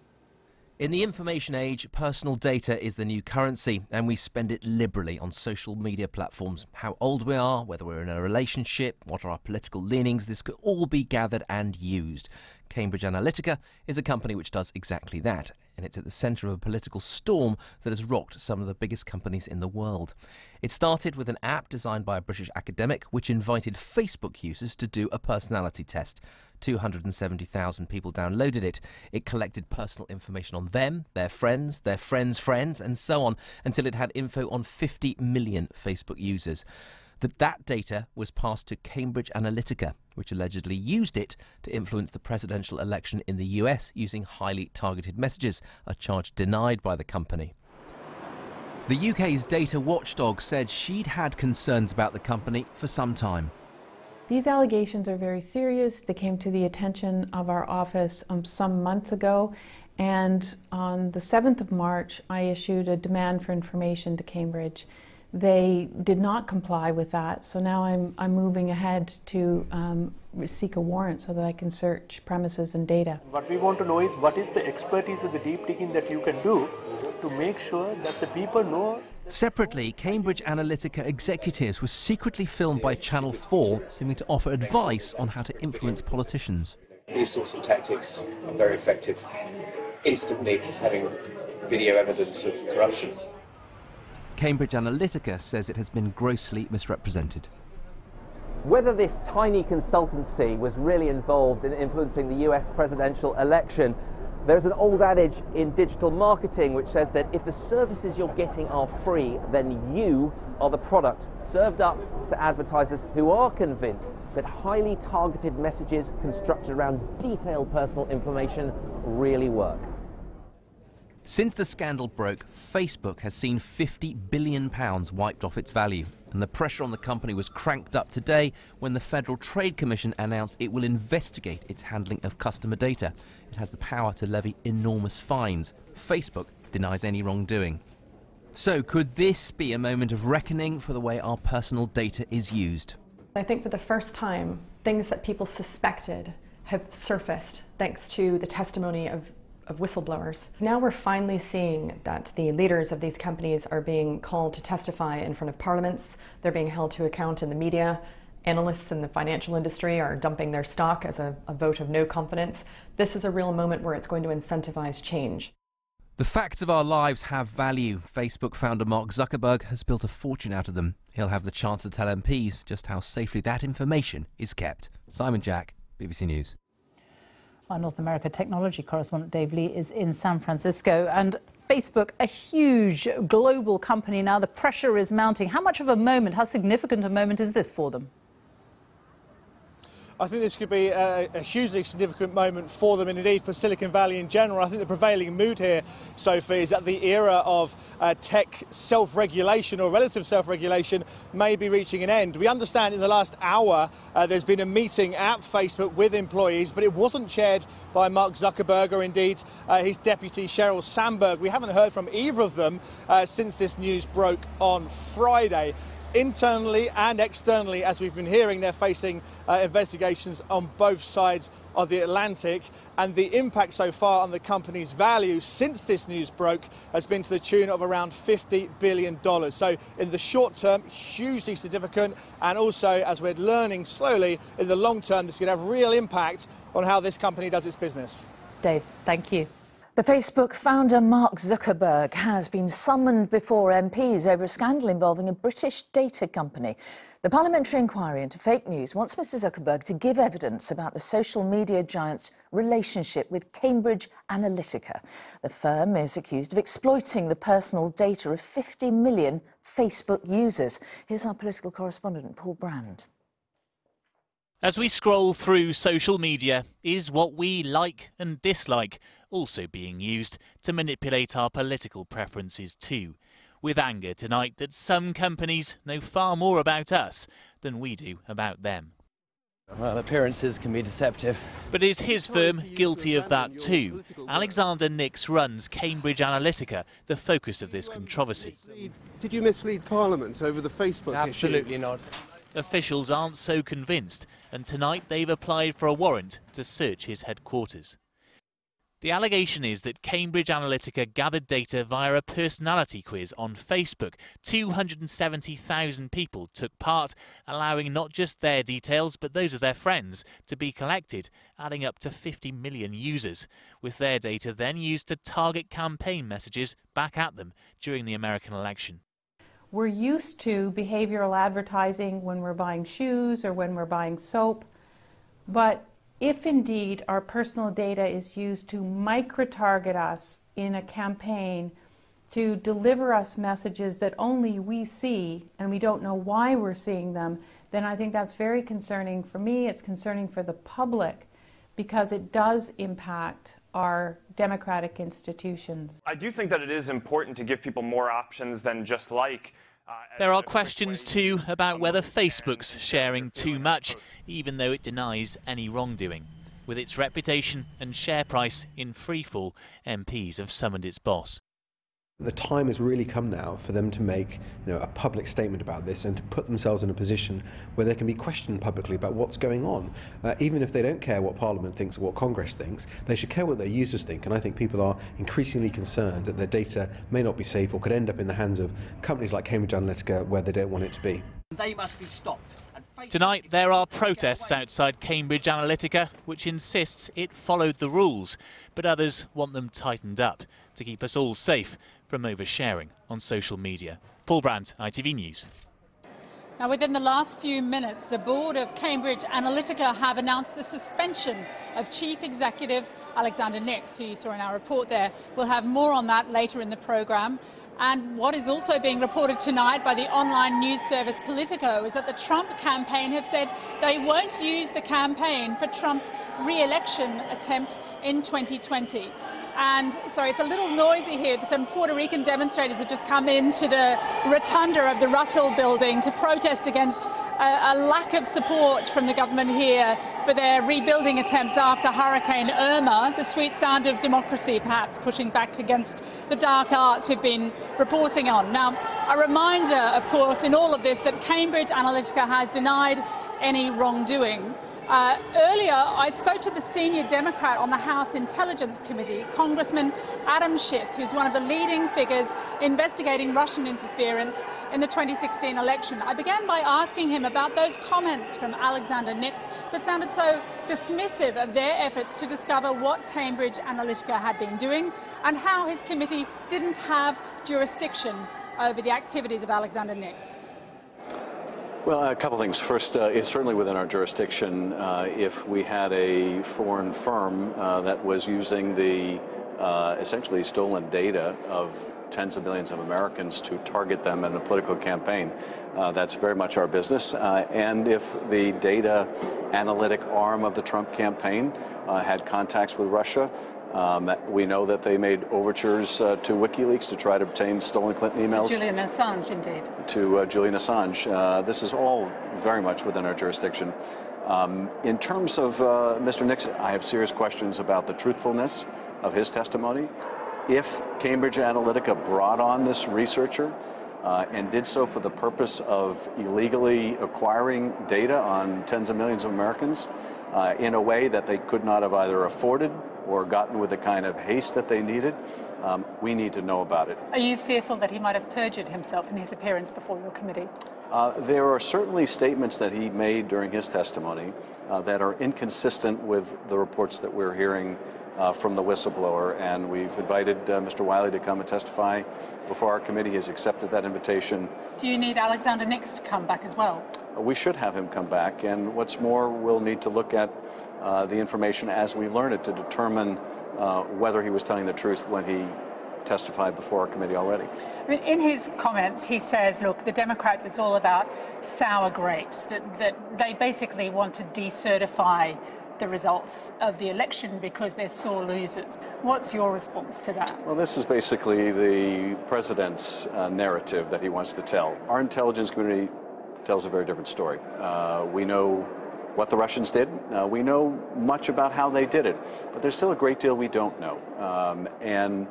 In the information age, personal data is the new currency, and we spend it liberally on social media platforms. How old we are, whether we're in a relationship, what are our political leanings, this could all be gathered and used. Cambridge Analytica is a company which does exactly that, and it's at the centre of a political storm that has rocked some of the biggest companies in the world. It started with an app designed by a British academic which invited Facebook users to do a personality test. 270,000 people downloaded it. It collected personal information on them, their friends' friends, and so on, until it had info on 50 million Facebook users. That data was passed to Cambridge Analytica, which allegedly used it to influence the presidential election in the US using highly targeted messages, a charge denied by the company. The UK's data watchdog said she'd had concerns about the company for some time. These allegations are very serious. They came to the attention of our office some months ago, and on the 7th of March, I issued a demand for information to Cambridge. They did not comply with that, so now I'm moving ahead to seek a warrant so that I can search premises and data. What we want to know is what is the expertise of the deep digging that you can do to make sure that the people know. Separately, Cambridge Analytica executives were secretly filmed by Channel 4, seeming to offer advice on how to influence politicians. These sorts of tactics are very effective. Instantly having video evidence of corruption. Cambridge Analytica says it has been grossly misrepresented. Whether this tiny consultancy was really involved in influencing the US presidential election, there's an old adage in digital marketing which says that if the services you're getting are free, then you are the product, served up to advertisers who are convinced that highly targeted messages constructed around detailed personal information really work. Since the scandal broke, Facebook has seen £50 billion wiped off its value. And the pressure on the company was cranked up today when the Federal Trade Commission announced it will investigate its handling of customer data. It has the power to levy enormous fines. Facebook denies any wrongdoing. So could this be a moment of reckoning for the way our personal data is used? I think for the first time, things that people suspected have surfaced thanks to the testimony of whistleblowers. Now we're finally seeing that the leaders of these companies are being called to testify in front of parliaments. They're being held to account in the media. Analysts in the financial industry are dumping their stock as a vote of no confidence. This is a real moment where it's going to incentivize change. The facts of our lives have value. Facebook founder Mark Zuckerberg has built a fortune out of them. He'll have the chance to tell MPs just how safely that information is kept. Simon Jack, BBC News. Our North America technology correspondent Dave Lee is in San Francisco. And Facebook, a huge global company now, the pressure is mounting. How much of a moment, how significant a moment is this for them? I think this could be a hugely significant moment for them and indeed for Silicon Valley in general. I think the prevailing mood here, Sophie, is that the era of tech self-regulation or relative self-regulation may be reaching an end. We understand in the last hour there's been a meeting at Facebook with employees, but it wasn't chaired by Mark Zuckerberg or indeed his deputy Sheryl Sandberg. We haven't heard from either of them since this news broke on Friday. Internally and externally, as we've been hearing, they're facing investigations on both sides of the Atlantic, and the impact so far on the company's value since this news broke has been to the tune of around $50 billion. So in the short term, hugely significant, and also, as we're learning slowly, in the long term, this could have real impact on how this company does its business. Dave, thank you. The Facebook founder Mark Zuckerberg has been summoned before MPs over a scandal involving a British data company. The parliamentary inquiry into fake news wants Mr. Zuckerberg to give evidence about the social media giant's relationship with Cambridge Analytica. The firm is accused of exploiting the personal data of 50 million Facebook users. Here's our political correspondent, Paul Brand. As we scroll through social media, is what we like and dislike also being used to manipulate our political preferences too? With anger tonight that some companies know far more about us than we do about them. Well, appearances can be deceptive. But is his firm guilty of that too? Alexander Nix runs Cambridge Analytica, the focus of this controversy. Did you mislead Parliament over the Facebook issue? Absolutely not. Officials aren't so convinced, and tonight they've applied for a warrant to search his headquarters. The allegation is that Cambridge Analytica gathered data via a personality quiz on Facebook. 270,000 people took part, allowing not just their details but those of their friends to be collected, adding up to 50 million users, with their data then used to target campaign messages back at them during the American election. We're used to behavioral advertising when we're buying shoes or when we're buying soap, but if indeed our personal data is used to micro-target us in a campaign, to deliver us messages that only we see and we don't know why we're seeing them, then I think that's very concerning for me. It's concerning for the public because it does impact our democratic institutions. I do think that it is important to give people more options than just like. There are questions too about whether Facebook's sharing too much, even though it denies any wrongdoing. With its reputation and share price in freefall, MPs have summoned its boss. The time has really come now for them to make a public statement about this and to put themselves in a position where they can be questioned publicly about what's going on. Even if they don't care what Parliament thinks or what Congress thinks, they should care what their users think. And I think people are increasingly concerned that their data may not be safe or could end up in the hands of companies like Cambridge Analytica where they don't want it to be. They must be stopped. Tonight there are protests outside Cambridge Analytica, which insists it followed the rules, but others want them tightened up to keep us all safe from oversharing on social media. Paul Brandt, ITV News. Now, within the last few minutes, the board of Cambridge Analytica have announced the suspension of Chief Executive Alexander Nix, who you saw in our report there. We'll have more on that later in the programme. And what is also being reported tonight by the online news service Politico is that the Trump campaign have said they won't use the campaign for Trump's re-election attempt in 2020. And sorry, it's a little noisy here. Some Puerto Rican demonstrators have just come into the rotunda of the Russell building to protest against a lack of support from the government here for their rebuilding attempts after Hurricane Irma. The sweet sound of democracy, perhaps, pushing back against the dark arts we've been reporting on. Now, a reminder, of course, in all of this that Cambridge Analytica has denied any wrongdoing. Earlier, I spoke to the senior Democrat on the House Intelligence Committee, Congressman Adam Schiff, who's one of the leading figures investigating Russian interference in the 2016 election. I began by asking him about those comments from Alexander Nix that sounded so dismissive of their efforts to discover what Cambridge Analytica had been doing and how his committee didn't have jurisdiction over the activities of Alexander Nix. Well, a couple things. First, it's certainly within our jurisdiction if we had a foreign firm that was using the essentially stolen data of tens of millions of Americans to target them in a political campaign. That's very much our business. And if the data analytic arm of the Trump campaign had contacts with Russia, we know that they made overtures to WikiLeaks to try to obtain stolen Clinton emails. To Julian Assange, indeed. To Julian Assange. This is all very much within our jurisdiction. In terms of Mr. Nixon, I have serious questions about the truthfulness of his testimony. If Cambridge Analytica brought on this researcher and did so for the purpose of illegally acquiring data on tens of millions of Americans in a way that they could not have either afforded or gotten with the kind of haste that they needed, we need to know about it. Are you fearful that he might have perjured himself in his appearance before your committee? There are certainly statements that he made during his testimony that are inconsistent with the reports that we're hearing from the whistleblower, and we've invited Mr. Wiley to come and testify before our committee. Has accepted that invitation. Do you need Alexander Nix to come back as well? We should have him come back, and what's more, we'll need to look at the information as we learn it to determine whether he was telling the truth when he testified before our committee already. I mean, in his comments, he says, look, the Democrats, it's all about sour grapes, that they basically want to decertify the results of the election because they're sore losers. What's your response to that? Well, this is basically the president's narrative that he wants to tell. Our intelligence community tells a very different story. We know what the Russians did. We know much about how they did it, but there's still a great deal we don't know. And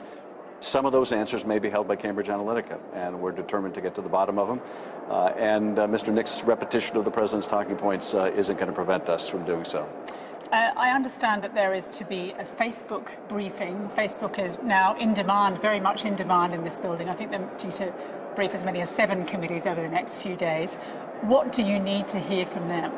some of those answers may be held by Cambridge Analytica, and we're determined to get to the bottom of them. Mr. Nick's repetition of the president's talking points isn't going to prevent us from doing so. I understand that there is to be a Facebook briefing. Facebook is now in demand, very much in demand in this building. I think they're due to brief as many as 7 committees over the next few days. What do you need to hear from them?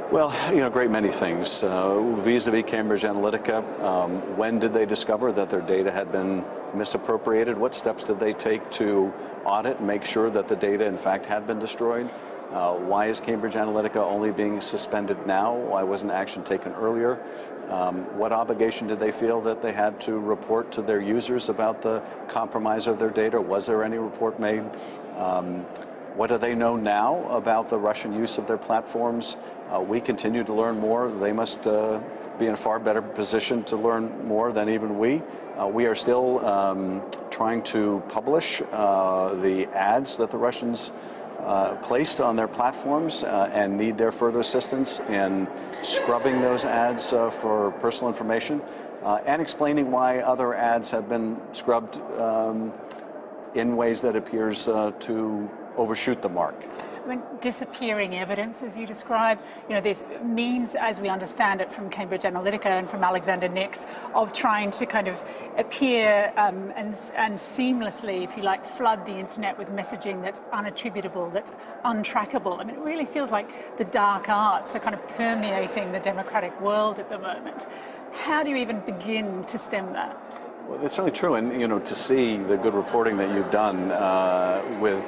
Well, a great many things. Vis-a-vis Cambridge Analytica, when did they discover that their data had been misappropriated? What steps did they take to audit and make sure that the data, in fact, had been destroyed? Why is Cambridge Analytica only being suspended now? Why wasn't action taken earlier? What obligation did they feel that they had to report to their users about the compromise of their data? Was there any report made? What do they know now about the Russian use of their platforms? We continue to learn more. They must be in a far better position to learn more than even we. We are still trying to publish the ads that the Russians placed on their platforms and need their further assistance in scrubbing those ads for personal information and explaining why other ads have been scrubbed in ways that appears to overshoot the mark. I mean, disappearing evidence, as you describe, this means, as we understand it from Cambridge Analytica and from Alexander Nix, of trying to kind of appear and seamlessly, if you like, flood the internet with messaging that's unattributable, that's untrackable. I mean, it really feels like the dark arts are kind of permeating the democratic world at the moment. How do you even begin to stem that? Well, it's certainly true, and to see the good reporting that you've done with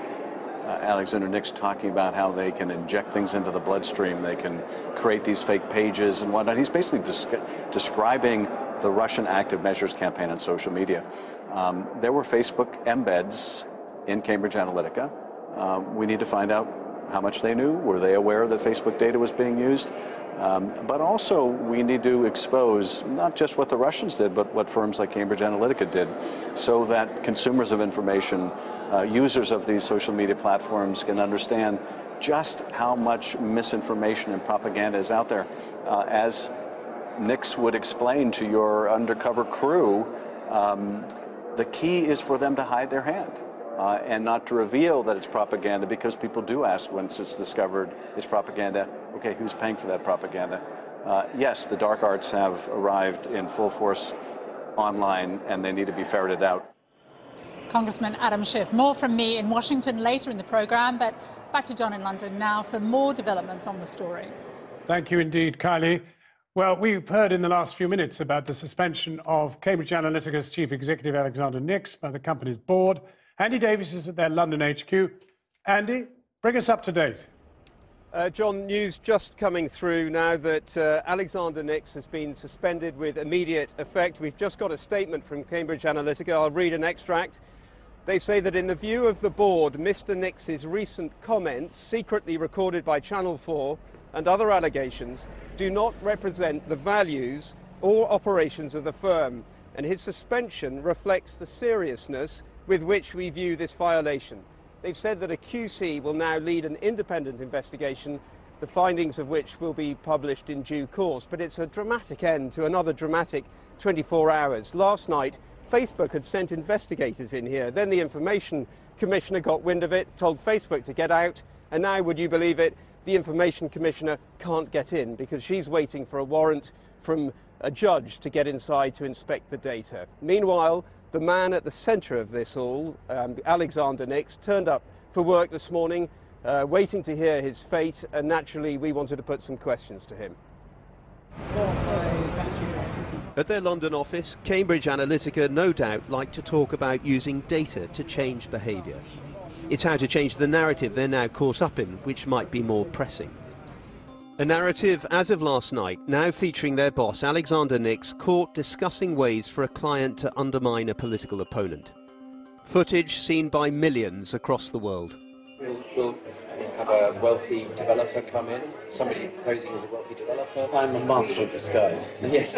Alexander Nix talking about how they can inject things into the bloodstream, they can create these fake pages and whatnot. He's basically describing the Russian active measures campaign on social media. There were Facebook embeds in Cambridge Analytica. We need to find out how much they knew. Were they aware that Facebook data was being used? But also we need to expose not just what the Russians did, but what firms like Cambridge Analytica did, so that consumers of information, users of these social media platforms can understand just how much misinformation and propaganda is out there. As Nix would explain to your undercover crew, the key is for them to hide their hand and not to reveal that it's propaganda, because people do ask once it's discovered it's propaganda, okay, who's paying for that propaganda? Yes, the dark arts have arrived in full force online and they need to be ferreted out. Congressman Adam Schiff. More from me in Washington later in the programme, but back to John in London now for more developments on the story. Thank you indeed, Kylie. Well, we've heard in the last few minutes about the suspension of Cambridge Analytica's chief executive Alexander Nix by the company's board. Andy Davis is at their London HQ. Andy, bring us up to date. John, news just coming through now that Alexander Nix has been suspended with immediate effect. We've just got a statement from Cambridge Analytica. I'll read an extract. They say that in the view of the board, Mr. Nix's recent comments, secretly recorded by Channel 4, and other allegations do not represent the values or operations of the firm, and his suspension reflects the seriousness with which we view this violation. They've said that a QC will now lead an independent investigation, the findings of which will be published in due course. But it's a dramatic end to another dramatic 24 hours. Last night, Facebook had sent investigators in here. Then the Information Commissioner got wind of it, told Facebook to get out, and now, would you believe it, the Information Commissioner can't get in because she's waiting for a warrant from a judge to get inside to inspect the data. Meanwhile, the man at the centre of this all, Alexander Nix, turned up for work this morning, waiting to hear his fate, and naturally we wanted to put some questions to him. At their London office, Cambridge Analytica no doubt like to talk about using data to change behaviour. It's how to change the narrative they're now caught up in, which might be more pressing. A narrative, as of last night, now featuring their boss, Alexander Nix, caught discussing ways for a client to undermine a political opponent. Footage seen by millions across the world. We'll have a wealthy developer come in, somebody posing as a wealthy developer. I'm a master of disguise. Yes.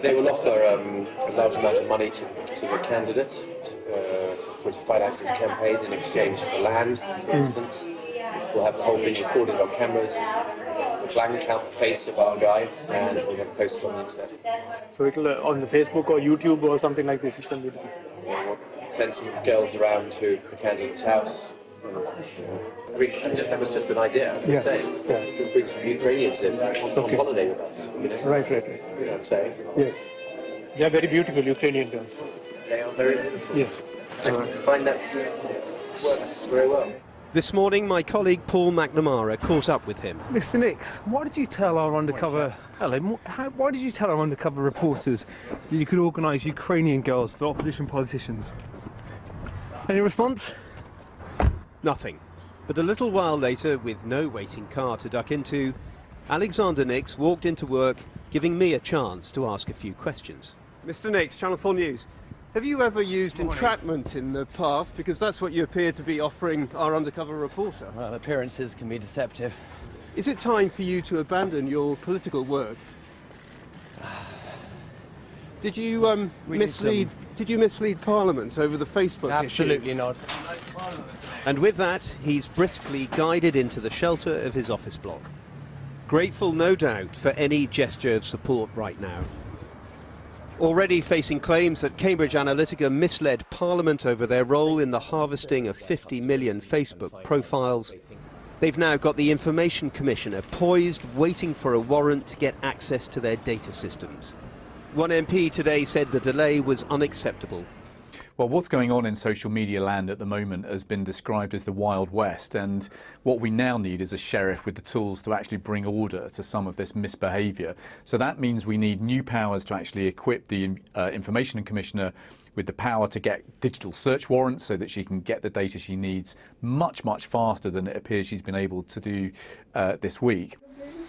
They will offer a large amount of money to the candidate to fight access campaign in exchange for land, for instance. We'll have the whole thing recorded on cameras. blank out the face of our guy, and we're going to post it on the internet. So it'll on the Facebook or YouTube or something like this. It can be. We'll send some girls around to the candidate's house. That was just an idea. Yes. We'll bring some Ukrainians in on holiday with us. You know? Right. You know what I'm saying? Yes. They are very beautiful Ukrainian girls. They are very beautiful. Yes. I find that works very well. This morning, my colleague Paul McNamara caught up with him. Mr. Nix, why did you tell our undercover... why did you tell our undercover reporters that you could organise Ukrainian girls for opposition politicians? Any response? Nothing. But a little while later, with no waiting car to duck into, Alexander Nix walked into work, giving me a chance to ask a few questions. Mr. Nix, Channel 4 News. Have you ever used entrapment in the past? Because that's what you appear to be offering our undercover reporter. Well, appearances can be deceptive. Is it time for you to abandon your political work? Did you mislead Parliament over the Facebook Absolutely issue? not. And with that, he's briskly guided into the shelter of his office block. Grateful, no doubt, for any gesture of support right now. Already facing claims that Cambridge Analytica misled Parliament over their role in the harvesting of 50 million Facebook profiles, they've now got the Information Commissioner poised, waiting for a warrant to get access to their data systems. One MP today said the delay was unacceptable. Well, what's going on in social media land at the moment has been described as the Wild West, and what we now need is a sheriff with the tools to actually bring order to some of this misbehaviour. So that means we need new powers to actually equip the Information Commissioner with the power to get digital search warrants so that she can get the data she needs much, much faster than it appears she's been able to do this week.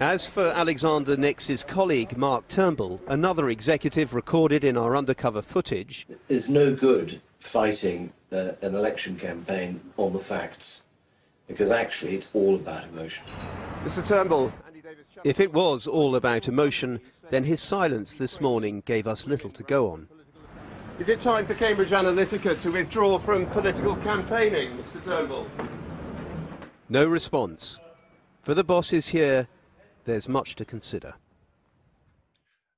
As for Alexander Nix's colleague, Mark Turnbull, another executive recorded in our undercover footage... There's no good fighting an election campaign on the facts, because actually it's all about emotion. Mr. Turnbull. If it was all about emotion, then his silence this morning gave us little to go on. Is it time for Cambridge Analytica to withdraw from political campaigning, Mr. Turnbull? No response. For the bosses here, there's much to consider.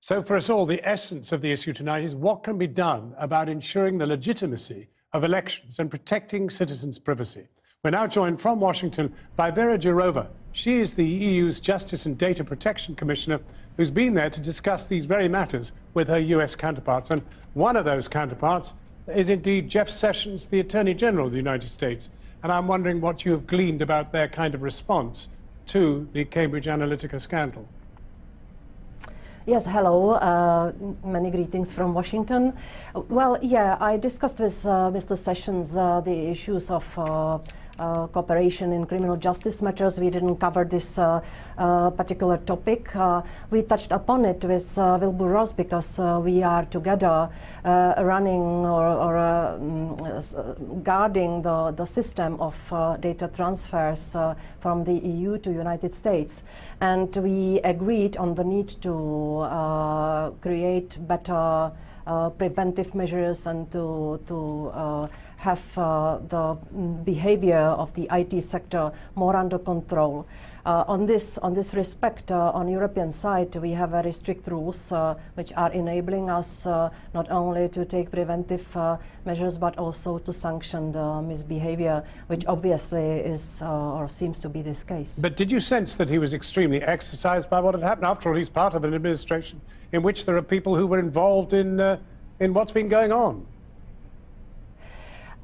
So for us all, the essence of the issue tonight is what can be done about ensuring the legitimacy of elections and protecting citizens' privacy. We're now joined from Washington by Vera Jourova. She is the EU's Justice and Data Protection Commissioner, who's been there to discuss these very matters with her US counterparts. And one of those counterparts is indeed Jeff Sessions, the Attorney General of the United States. And I'm wondering what you have gleaned about their kind of response to the Cambridge Analytica scandal. Yes, hello. Many greetings from Washington. Well, yeah, I discussed with Mr. Sessions the issues of cooperation in criminal justice matters. We didn't cover this particular topic. We touched upon it with Wilbur Ross because we are together running or guarding the system of data transfers from the EU to United States. And we agreed on the need to create better preventive measures and to have the behavior of the IT sector more under control. On this respect, on European side, we have very strict rules which are enabling us not only to take preventive measures but also to sanction the misbehavior, which obviously is or seems to be this case. But did you sense that he was extremely exercised by what had happened? After all, he's part of an administration in which there are people who were involved in what's been going on.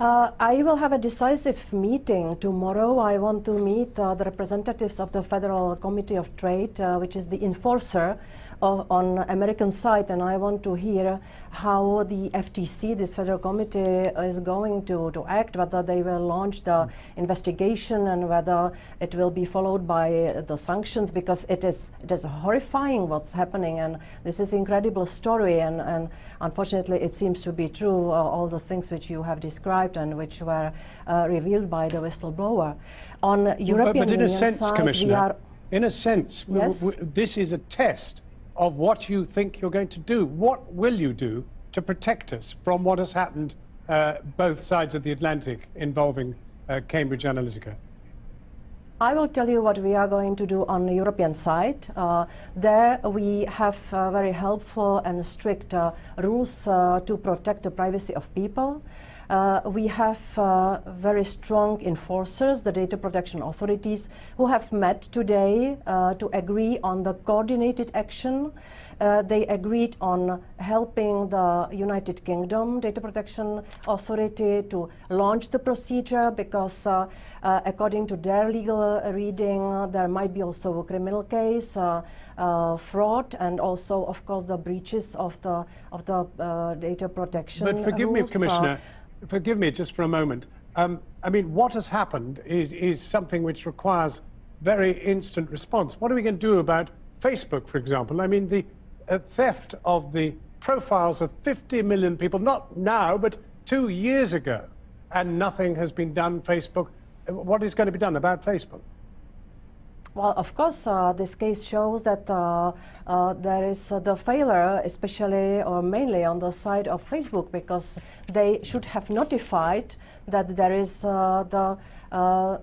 I will have a decisive meeting tomorrow. I want to meet the representatives of the Federal Committee of Trade, which is the enforcer on American side, and I want to hear how the FTC, this Federal Committee, is going to act, whether they will launch the investigation and whether it will be followed by the sanctions, because it is horrifying what's happening, and this is an incredible story, and unfortunately it seems to be true, all the things which you have described and which were revealed by the whistleblower. On European but in a sense, side, Commissioner, in a sense, yes? This is a test of what you think you're going to do. What will you do to protect us from what has happened both sides of the Atlantic involving Cambridge Analytica? I will tell you what we are going to do on the European side. There we have very helpful and strict rules to protect the privacy of people. We have very strong enforcers, the data protection authorities, who have met today to agree on the coordinated action. They agreed on helping the United Kingdom Data Protection Authority to launch the procedure because according to their legal reading, there might be also a criminal case, fraud, and also, of course, the breaches of the data protection But forgive me, rules. Commissioner, forgive me just for a moment. I mean, what has happened is something which requires very instant response. What are we going to do about Facebook, for example? I mean, the theft of the profiles of 50 million people, not now, but 2 years ago, and nothing has been done. Facebook, what is going to be done about Facebook? Well, of course, this case shows that there is the failure, especially or mainly on the side of Facebook, because they should have notified that there is the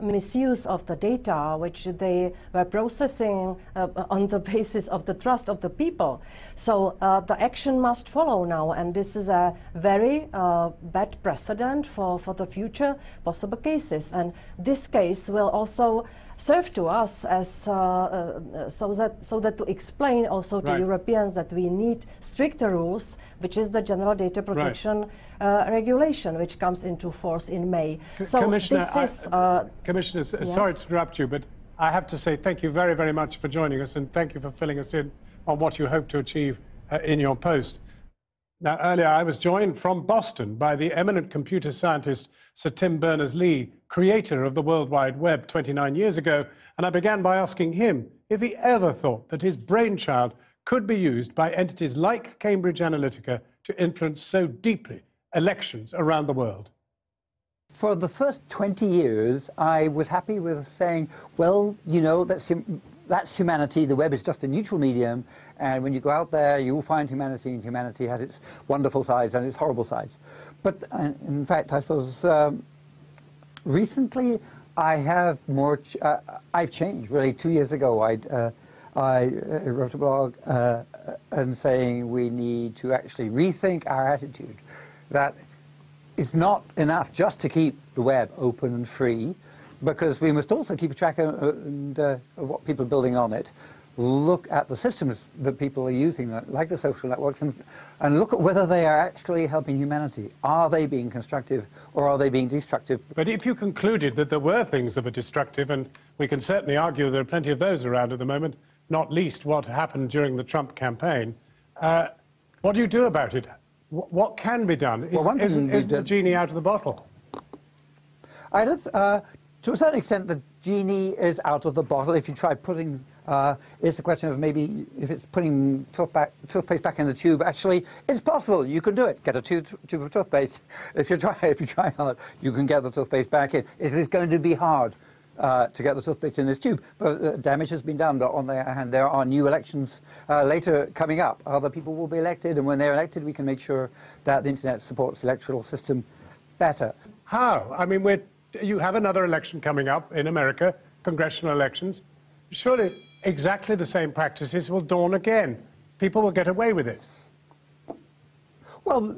misuse of the data, which they were processing on the basis of the trust of the people. So the action must follow now, and this is a very bad precedent for the future possible cases. And this case will also serve to us as so that to explain also to Europeans that we need stricter rules, which is the General Data Protection Regulation, which comes into force in May. So Commissioner, this is Commissioner, yes? sorry to interrupt you, but I have to say thank you very, very much for joining us, and thank you for filling us in on what you hope to achieve in your post. Now, earlier I was joined from Boston by the eminent computer scientist Sir Tim Berners-Lee, creator of the World Wide Web 29 years ago, and I began by asking him if he ever thought that his brainchild could be used by entities like Cambridge Analytica to influence so deeply elections around the world. For the first 20 years, I was happy with saying, well, you know, that's humanity. The web is just a neutral medium, and when you go out there, you will find humanity, and humanity has its wonderful sides and its horrible sides. But in fact, I suppose recently I have more. I've changed. Really, 2 years ago, I wrote a blog and saying we need to actually rethink our attitude. That it's not enough just to keep the web open and free, because we must also keep a track of what people are building on it. Look at the systems that people are using, like the social networks, and look at whether they are actually helping humanity. Are they being constructive, or are they being destructive? But if you concluded that there were things that were destructive, and we can certainly argue there are plenty of those around at the moment, not least what happened during the Trump campaign, what do you do about it? What can be done? Isn't the genie out of the bottle? To a certain extent, the genie is out of the bottle. If you try putting, it's a question of maybe if it's putting toothpaste back in the tube. Actually, it's possible. You can do it. Get a tube of toothpaste. If you try hard, you can get the toothpaste back in. It is going to be hard to get the toothpaste in this tube, but damage has been done. But on the other hand, there are new elections later coming up. Other people will be elected, and when they're elected, we can make sure that the internet supports the electoral system better. How? I mean, you have another election coming up in America, congressional elections. Surely exactly the same practices will dawn again. People will get away with it. Well,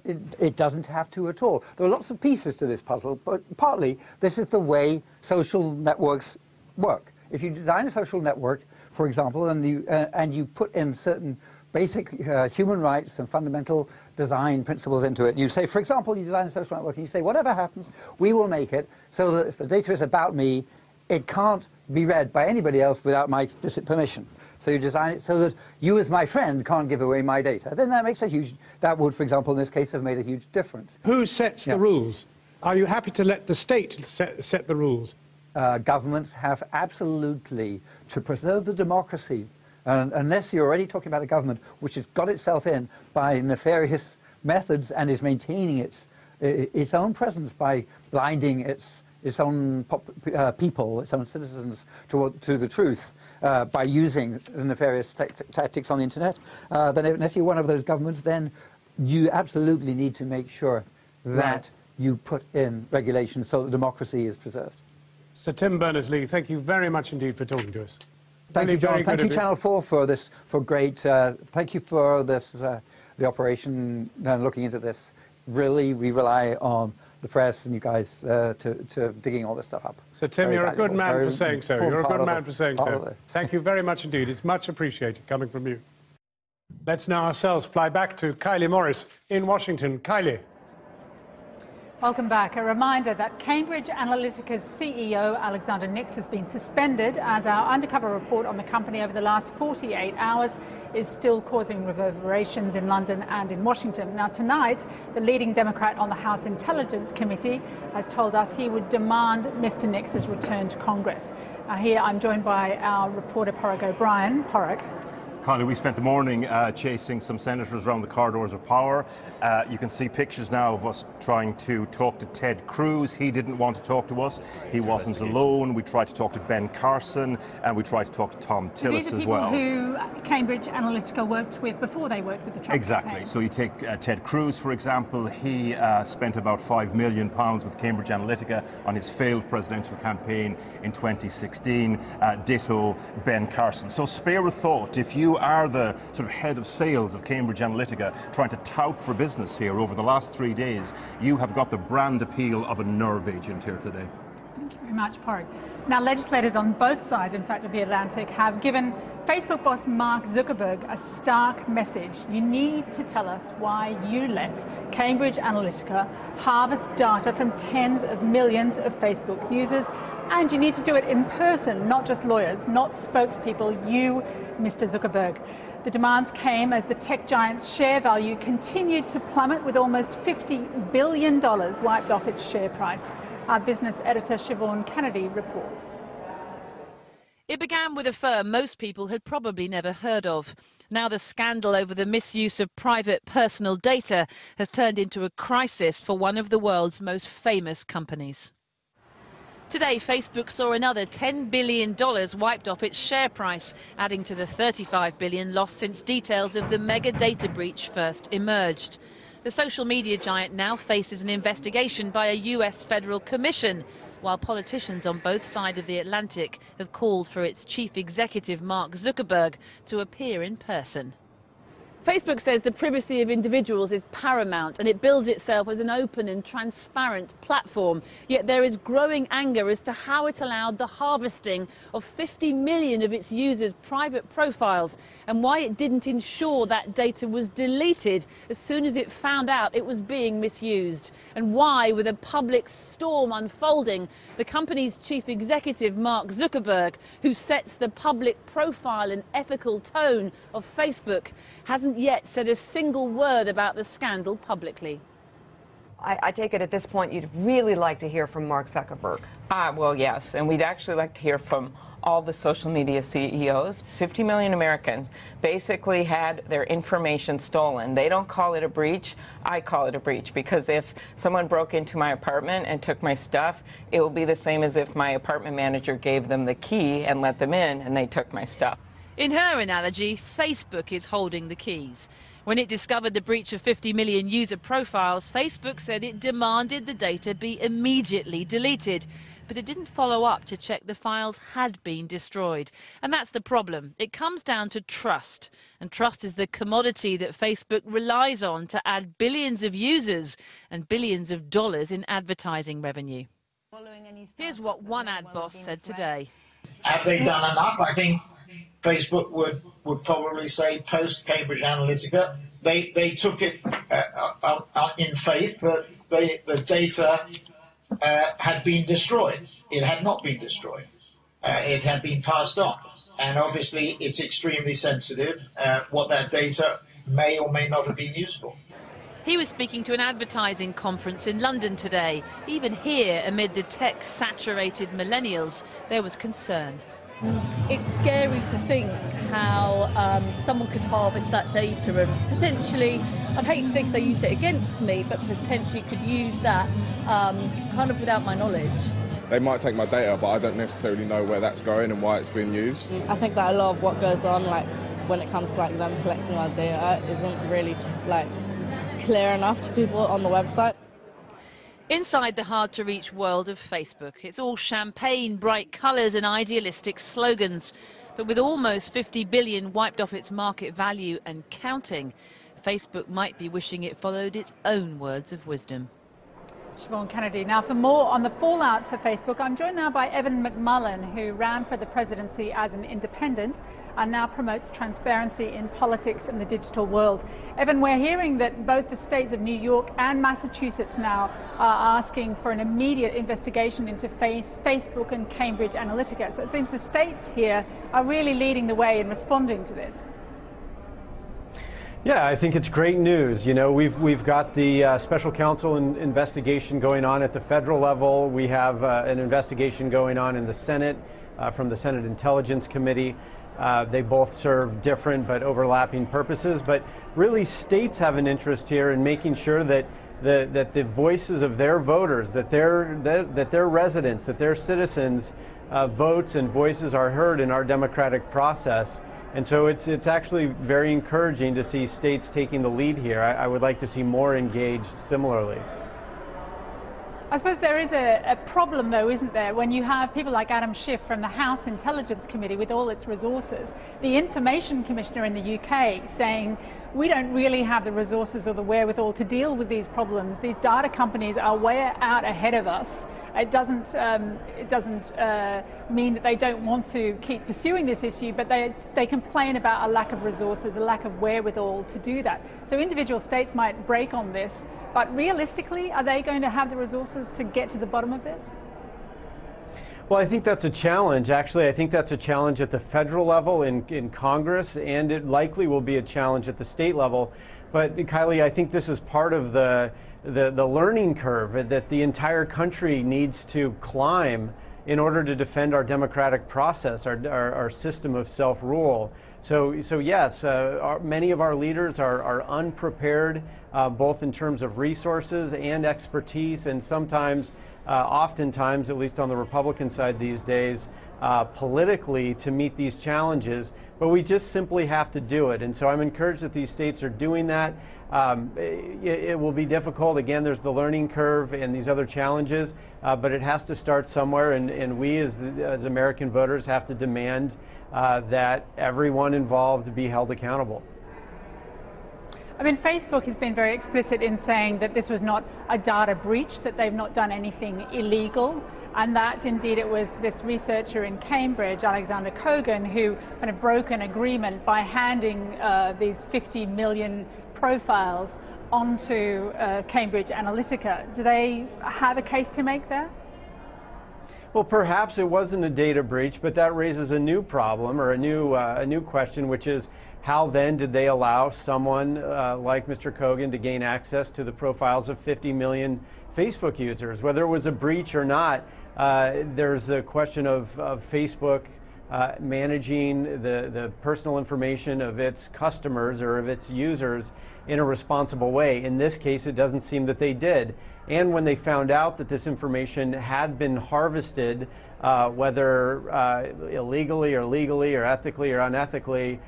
it doesn't have to at all. There are lots of pieces to this puzzle, but partly this is the way social networks work. If you design a social network, for example, and you put in certain basic human rights and fundamental design principles into it. You say, for example, you design a social network and you say, whatever happens, we will make it so that if the data is about me, it can't be read by anybody else without my explicit permission. So you design it so that you as my friend can't give away my data. Then that makes that would, for example, in this case, have made a huge difference. Who sets the rules? Are you happy to let the state set the rules? Governments have absolutely to preserve the democracy. Unless you're already talking about a government which has got itself in by nefarious methods and is maintaining its own presence by blinding its own people, its own citizens to the truth by using nefarious tactics on the internet, then unless you're one of those governments, then you absolutely need to make sure that you put in regulations so that democracy is preserved. Sir Tim Berners-Lee, thank you very much indeed for talking to us. Thank you, John. Thank you, Channel 4, for this, for great. Thank you for this, the operation, looking into this. Really, we rely on the press and you guys to digging all this stuff up. So, Tim, Very you're a good valuable, man for saying so. You're a good man for saying so. it. Thank you very much indeed. It's much appreciated coming from you. Let's now ourselves fly back to Kylie Morris in Washington. Kylie. Welcome back. A reminder that Cambridge Analytica's CEO, Alexander Nix, has been suspended as our undercover report on the company over the last 48 hours is still causing reverberations in London and in Washington. Now, tonight, the leading Democrat on the House Intelligence Committee has told us he would demand Mr. Nix's return to Congress. Here I'm joined by our reporter, Porrick O'Brien. Porrick. Kylie, we spent the morning chasing some senators around the corridors of power. You can see pictures now of us trying to talk to Ted Cruz. He didn't want to talk to us. He wasn't alone. We tried to talk to Ben Carson, and we tried to talk to Tom Tillis as well. These are people who Cambridge Analytica worked with before they worked with the Trump Exactly. campaign. So you take Ted Cruz, for example. He spent about £5 million with Cambridge Analytica on his failed presidential campaign in 2016. Ditto Ben Carson. So spare a thought. If you are the sort of head of sales of Cambridge Analytica trying to tout for business here over the last 3 days, you have got the brand appeal of a nerve agent here today. Thank you very much, Porrick. Now, legislators on both sides, in fact, of the Atlantic have given Facebook boss Mark Zuckerberg a stark message. You need to tell us why you let Cambridge Analytica harvest data from tens of millions of Facebook users, and you need to do it in person, not just lawyers, not spokespeople, you, Mr. Zuckerberg. The demands came as the tech giant's share value continued to plummet, with almost $50 billion wiped off its share price. Our business editor, Siobhan Kennedy, reports. It began with a firm most people had probably never heard of. Now the scandal over the misuse of private personal data has turned into a crisis for one of the world's most famous companies. Today, Facebook saw another $10 billion wiped off its share price, adding to the $35 billion lost since details of the mega data breach first emerged. The social media giant now faces an investigation by a US federal commission, while politicians on both sides of the Atlantic have called for its chief executive, Mark Zuckerberg, to appear in person. Facebook says the privacy of individuals is paramount, and it bills itself as an open and transparent platform. Yet there is growing anger as to how it allowed the harvesting of 50 million of its users' private profiles, and why it didn't ensure that data was deleted as soon as it found out it was being misused, and why, with a public storm unfolding, the company's chief executive, Mark Zuckerberg, who sets the public profile and ethical tone of Facebook, hasn't yet said a single word about the scandal publicly. I take it at this point you'd really like to hear from Mark Zuckerberg. Well, yes, and we'd actually like to hear from all the social media CEOs. 50 million Americans basically had their information stolen. They don't call it a breach. I call it a breach, because if someone broke into my apartment and took my stuff, it will be the same as if my apartment manager gave them the key and let them in and they took my stuff. In her analogy, Facebook is holding the keys. When it discovered the breach of 50 million user profiles, Facebook said it demanded the data be immediately deleted. But it didn't follow up to check the files had been destroyed. And that's the problem. It comes down to trust. And trust is the commodity that Facebook relies on to add billions of users and billions of dollars in advertising revenue. Here's what one ad boss said today. Have they done enough? I think Facebook would probably say post Cambridge Analytica, they took it in faith, but the data had been destroyed. It had not been destroyed. It had been passed on. And obviously it's extremely sensitive what that data may or may not have been used for. He was speaking to an advertising conference in London today. Even here, amid the tech-saturated millennials, there was concern. It's scary to think how someone could harvest that data and potentially, I'd hate to think they used it against me, but potentially could use that kind of without my knowledge. They might take my data, but I don't necessarily know where that's going and why it's being used. I think that a lot of what goes on, like when it comes to like them collecting our data, isn't really like clear enough to people on the website. Inside the hard-to-reach world of Facebook, it's all champagne, bright colours and idealistic slogans. But with almost 50 billion wiped off its market value and counting, Facebook might be wishing it followed its own words of wisdom. Siobhan Kennedy. Now, for more on the fallout for Facebook, I'm joined now by Evan McMullen, who ran for the presidency as an independent and now promotes transparency in politics and the digital world. Evan, we're hearing that both the states of New York and Massachusetts now are asking for an immediate investigation into Facebook and Cambridge Analytica. So it seems the states here are really leading the way in responding to this. Yeah, I think it's great news. You know, we've got the special counsel investigation going on at the federal level. We have an investigation going on in the Senate from the Senate Intelligence Committee. They both serve different but overlapping purposes. But really, states have an interest here in making sure that the voices of their voters, that their residents, that their citizens' votes and voices are heard in our democratic process. And so it's actually very encouraging to see states taking the lead here. I would like to see more engaged similarly. I suppose there is a problem, though, isn't there, when you have people like Adam Schiff from the House Intelligence Committee with all its resources, the Information Commissioner in the UK saying we don't really have the resources or the wherewithal to deal with these problems. These data companies are way out ahead of us. It doesn't mean that they don't want to keep pursuing this issue, but they complain about a lack of resources, a lack of wherewithal to do that. So individual states might break on this, but realistically, are they going to have the resources to get to the bottom of this? Well, I think that's a challenge. Actually, I think that's a challenge at the federal level in Congress, and it likely will be a challenge at the state level. But Kylie, I think this is part of the learning curve that the entire country needs to climb in order to defend our democratic process, our system of self-rule. So yes, many of our leaders are unprepared, both in terms of resources and expertise, and sometimes, oftentimes, at least on the Republican side these days, politically to meet these challenges. But we just simply have to do it. And so I'm encouraged that these states are doing that. It will be difficult. Again, there's the learning curve and these other challenges, but it has to start somewhere. And we as American voters have to demand that everyone involved be held accountable. I mean, Facebook has been very explicit in saying that this was not a data breach, that they've not done anything illegal, and that indeed it was this researcher in Cambridge, Alexander Kogan, who kind of broke an agreement by handing these 50 million profiles onto Cambridge Analytica. Do they have a case to make there? Well, perhaps it wasn't a data breach, but that raises a new problem or a new question, which is how then did they allow someone like Mr. Kogan to gain access to the profiles of 50 million Facebook users? Whether it was a breach or not, there's the question of Facebook managing the personal information of its customers or of its users in a responsible way. In this case, it doesn't seem that they did. And when they found out that this information had been harvested, whether illegally or legally or ethically or unethically,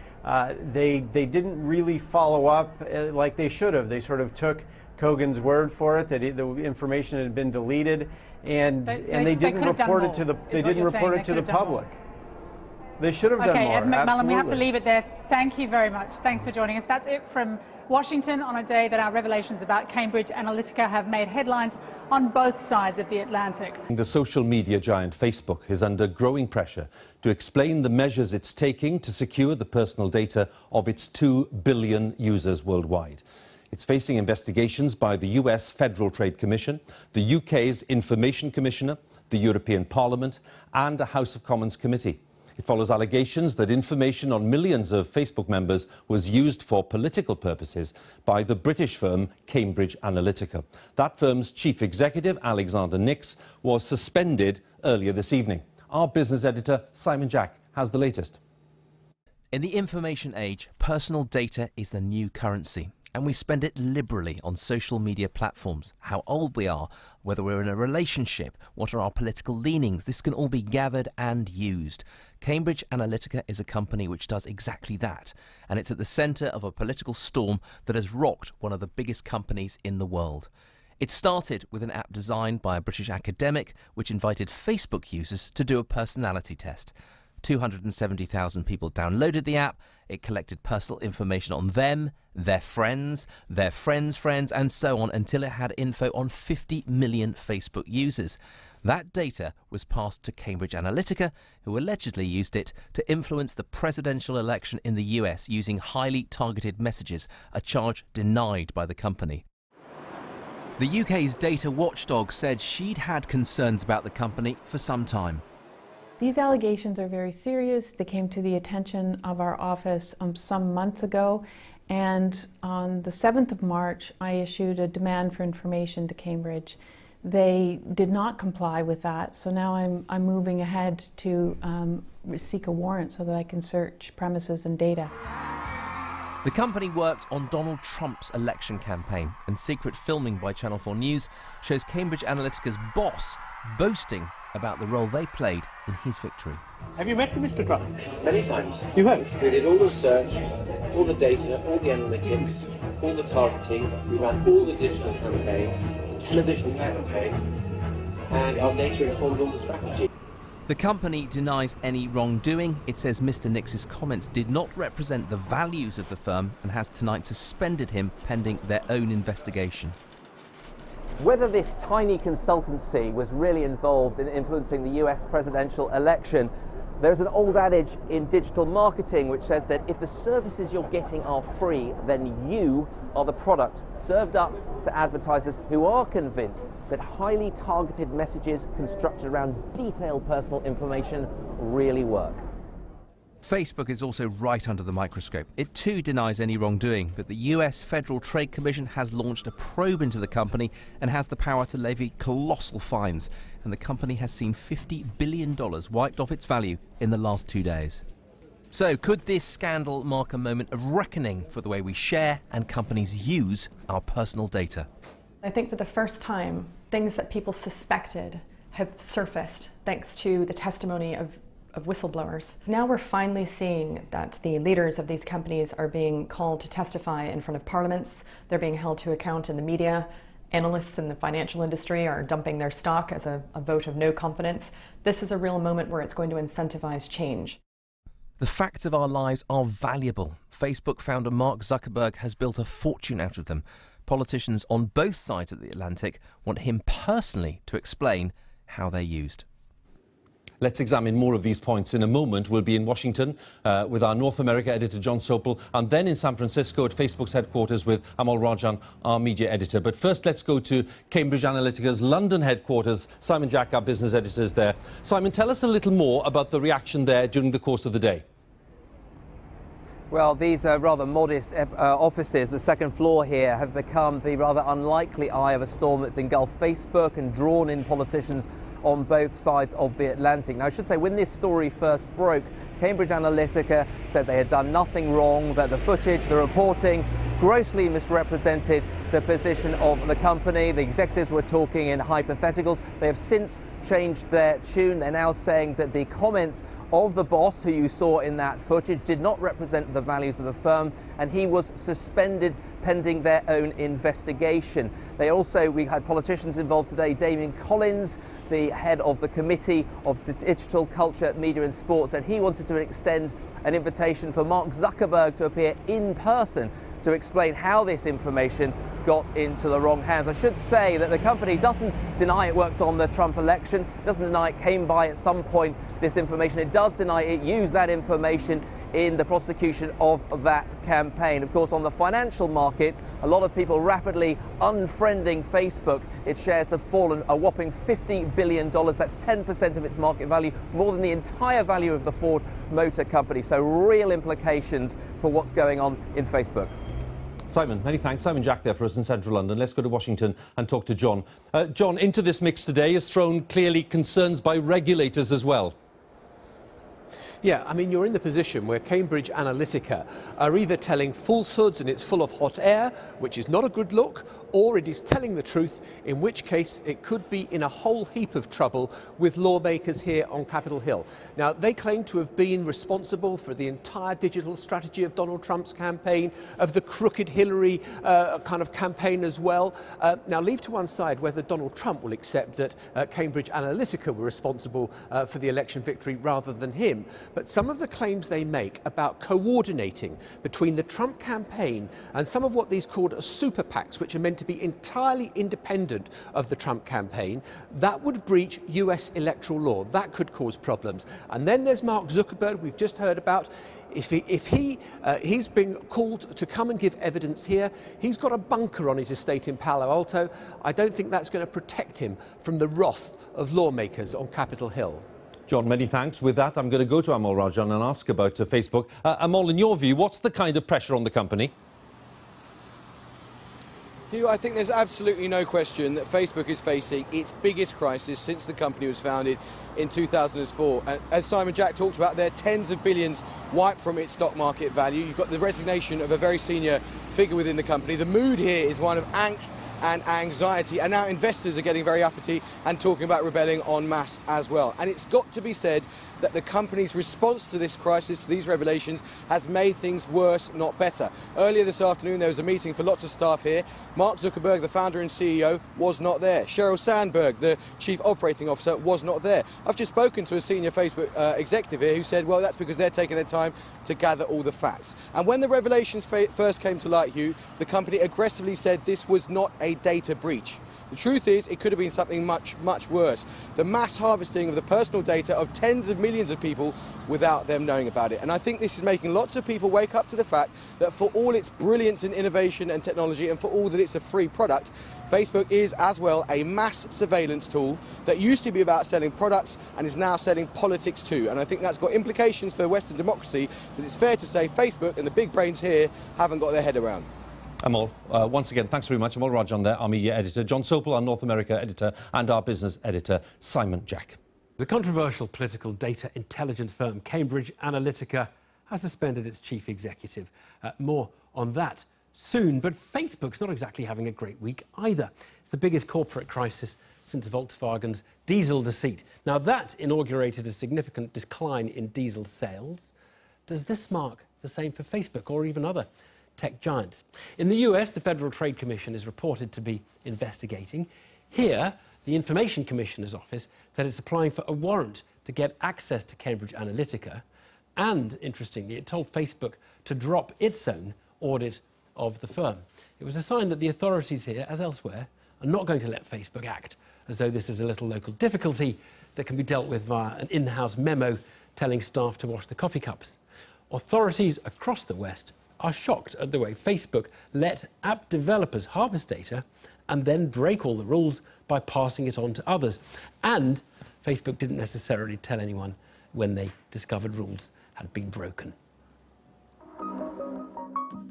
they didn't really follow up like they should have. They sort of took Kogan's word for it that the information had been deleted, and they didn't report it to the public. They should have done more. Okay, Ed McMullen, Absolutely. we have to leave it there. Thank you very much. Thanks for joining us. That's it from Washington on a day that our revelations about Cambridge Analytica have made headlines on both sides of the Atlantic. The social media giant Facebook is under growing pressure to explain the measures it's taking to secure the personal data of its 2 billion users worldwide. It's facing investigations by the US Federal Trade Commission, the UK's Information Commissioner, the European Parliament, and a House of Commons committee. It follows allegations that information on millions of Facebook members was used for political purposes by the British firm Cambridge Analytica. That firm's chief executive, Alexander Nix, was suspended earlier this evening. Our business editor, Simon Jack, has the latest. In the information age, personal data is the new currency, and we spend it liberally on social media platforms. How old we are, whether we're in a relationship, what are our political leanings, this can all be gathered and used. Cambridge Analytica is a company which does exactly that, and it's at the centre of a political storm that has rocked one of the biggest companies in the world. It started with an app designed by a British academic which invited Facebook users to do a personality test. 270,000 people downloaded the app. It collected personal information on them, their friends' friends, and so on until it had info on 50 million Facebook users. That data was passed to Cambridge Analytica, who allegedly used it to influence the presidential election in the US using highly targeted messages, a charge denied by the company. The UK's data watchdog said she'd had concerns about the company for some time. These allegations are very serious. They came to the attention of our office some months ago, and on the 7th of March, I issued a demand for information to Cambridge. They did not comply with that, so now I'm moving ahead to seek a warrant so that I can search premises and data. The company worked on Donald Trump's election campaign, and secret filming by Channel 4 News shows Cambridge Analytica's boss boasting about the role they played in his victory. Have you met Mr. Trump? Many times. You have? We did all the research, all the data, all the analytics, all the targeting. We ran all the digital campaign, the television campaign, and our data informed all the strategy. The company denies any wrongdoing. It says Mr. Nix's comments did not represent the values of the firm and has tonight suspended him pending their own investigation. Whether this tiny consultancy was really involved in influencing the US presidential election, there's an old adage in digital marketing which says that if the services you're getting are free, then you are the product served up to advertisers who are convinced that highly targeted messages constructed around detailed personal information really work. Facebook is also right under the microscope. It too denies any wrongdoing, but the US Federal Trade Commission has launched a probe into the company and has the power to levy colossal fines. And the company has seen $50 billion wiped off its value in the last 2 days. So could this scandal mark a moment of reckoning for the way we share and companies use our personal data? I think for the first time, things that people suspected have surfaced thanks to the testimony of whistleblowers. Now we're finally seeing that the leaders of these companies are being called to testify in front of parliaments. They're being held to account in the media. Analysts in the financial industry are dumping their stock as a vote of no confidence. This is a real moment where it's going to incentivize change. The facts of our lives are valuable. Facebook founder Mark Zuckerberg has built a fortune out of them. Politicians on both sides of the Atlantic want him personally to explain how they're used. Let's examine more of these points in a moment. We'll be in Washington with our North America editor, John Sopel, and then in San Francisco at Facebook's headquarters with Amal Rajan, our media editor. But first, let's go to Cambridge Analytica's London headquarters. Simon Jack, our business editor, is there. Simon, tell us a little more about the reaction there during the course of the day. Well, these rather modest offices, the second floor here, have become the rather unlikely eye of a storm that's engulfed Facebook and drawn in politicians on both sides of the Atlantic. Now, I should say, when this story first broke, Cambridge Analytica said they had done nothing wrong, that the footage, the reporting, grossly misrepresented the position of the company. The executives were talking in hypotheticals. They have since changed their tune. They're now saying that the comments of the boss who you saw in that footage did not represent the values of the firm, and he was suspended pending their own investigation. We had politicians involved today. Damien Collins, the head of the Committee of Digital Culture, Media and Sports, said he wanted to extend an invitation for Mark Zuckerberg to appear in person to explain how this information got into the wrong hands. I should say that the company doesn't deny it worked on the Trump election, doesn't deny it came by at some point this information. It does deny it used that information in the prosecution of that campaign. Of course, on the financial markets, a lot of people rapidly unfriending Facebook. Its shares have fallen a whopping $50 billion. That's 10% of its market value, more than the entire value of the Ford Motor Company. So real implications for what's going on in Facebook. Simon, many thanks. Simon Jack there for us in central London. Let's go to Washington and talk to John. John, into this mix today has thrown clearly concerns by regulators as well. Yeah, I mean, you're in the position where Cambridge Analytica are either telling falsehoods and it's full of hot air, which is not a good look, or it is telling the truth, in which case it could be in a whole heap of trouble with lawmakers here on Capitol Hill. Now, they claim to have been responsible for the entire digital strategy of Donald Trump's campaign, of the crooked Hillary kind of campaign as well. Now, leave to one side whether Donald Trump will accept that Cambridge Analytica were responsible for the election victory rather than him. But some of the claims they make about coordinating between the Trump campaign and some of what these called super PACs, which are meant to be entirely independent of the Trump campaign, that would breach US electoral law. That could cause problems. And then there's Mark Zuckerberg, we've just heard about. If he's been called to come and give evidence here, he's got a bunker on his estate in Palo Alto. I don't think that's going to protect him from the wrath of lawmakers on Capitol Hill. John, many thanks. With that, I'm going to go to Amol Rajan and ask about Facebook. Amol, in your view, what's the kind of pressure on the company? Hugh, I think there's absolutely no question that Facebook is facing its biggest crisis since the company was founded in 2004. As Simon Jack talked about, there are tens of billions wiped from its stock market value. You've got the resignation of a very senior figure within the company. The mood here is one of angst and anxiety, and now investors are getting very uppity and talking about rebelling en masse as well. And it's got to be said that the company's response to this crisis, to these revelations, has made things worse, not better. Earlier this afternoon, there was a meeting for lots of staff here. Mark Zuckerberg, the founder and CEO, was not there. Sheryl Sandberg, the chief operating officer, was not there. I've just spoken to a senior Facebook executive here who said, well, that's because they're taking their time to gather all the facts. And when the revelations first came to light, Hugh, the company aggressively said this was not a data breach. The truth is, it could have been something much, much worse. The mass harvesting of the personal data of tens of millions of people without them knowing about it. And I think this is making lots of people wake up to the fact that for all its brilliance in innovation and technology, and for all that it's a free product, Facebook is as well a mass surveillance tool that used to be about selling products and is now selling politics too. And I think that's got implications for Western democracy that it's fair to say Facebook and the big brains here haven't got their head around. Amol, once again, thanks very much. Amol Rajan there, our media editor. John Sopel, our North America editor, and our business editor, Simon Jack. The controversial political data intelligence firm Cambridge Analytica has suspended its chief executive. More on that soon, but Facebook's not exactly having a great week either. It's the biggest corporate crisis since Volkswagen's diesel deceit. Now, that inaugurated a significant decline in diesel sales. Does this mark the same for Facebook or even other tech giants? In the US, the Federal Trade Commission is reported to be investigating. Here, the Information Commissioner's Office said it's applying for a warrant to get access to Cambridge Analytica, and, interestingly, it told Facebook to drop its own audit of the firm. It was a sign that the authorities here, as elsewhere, are not going to let Facebook act as though this is a little local difficulty that can be dealt with via an in-house memo telling staff to wash the coffee cups. Authorities across the West are shocked at the way Facebook let app developers harvest data and then break all the rules by passing it on to others. And Facebook didn't necessarily tell anyone when they discovered rules had been broken.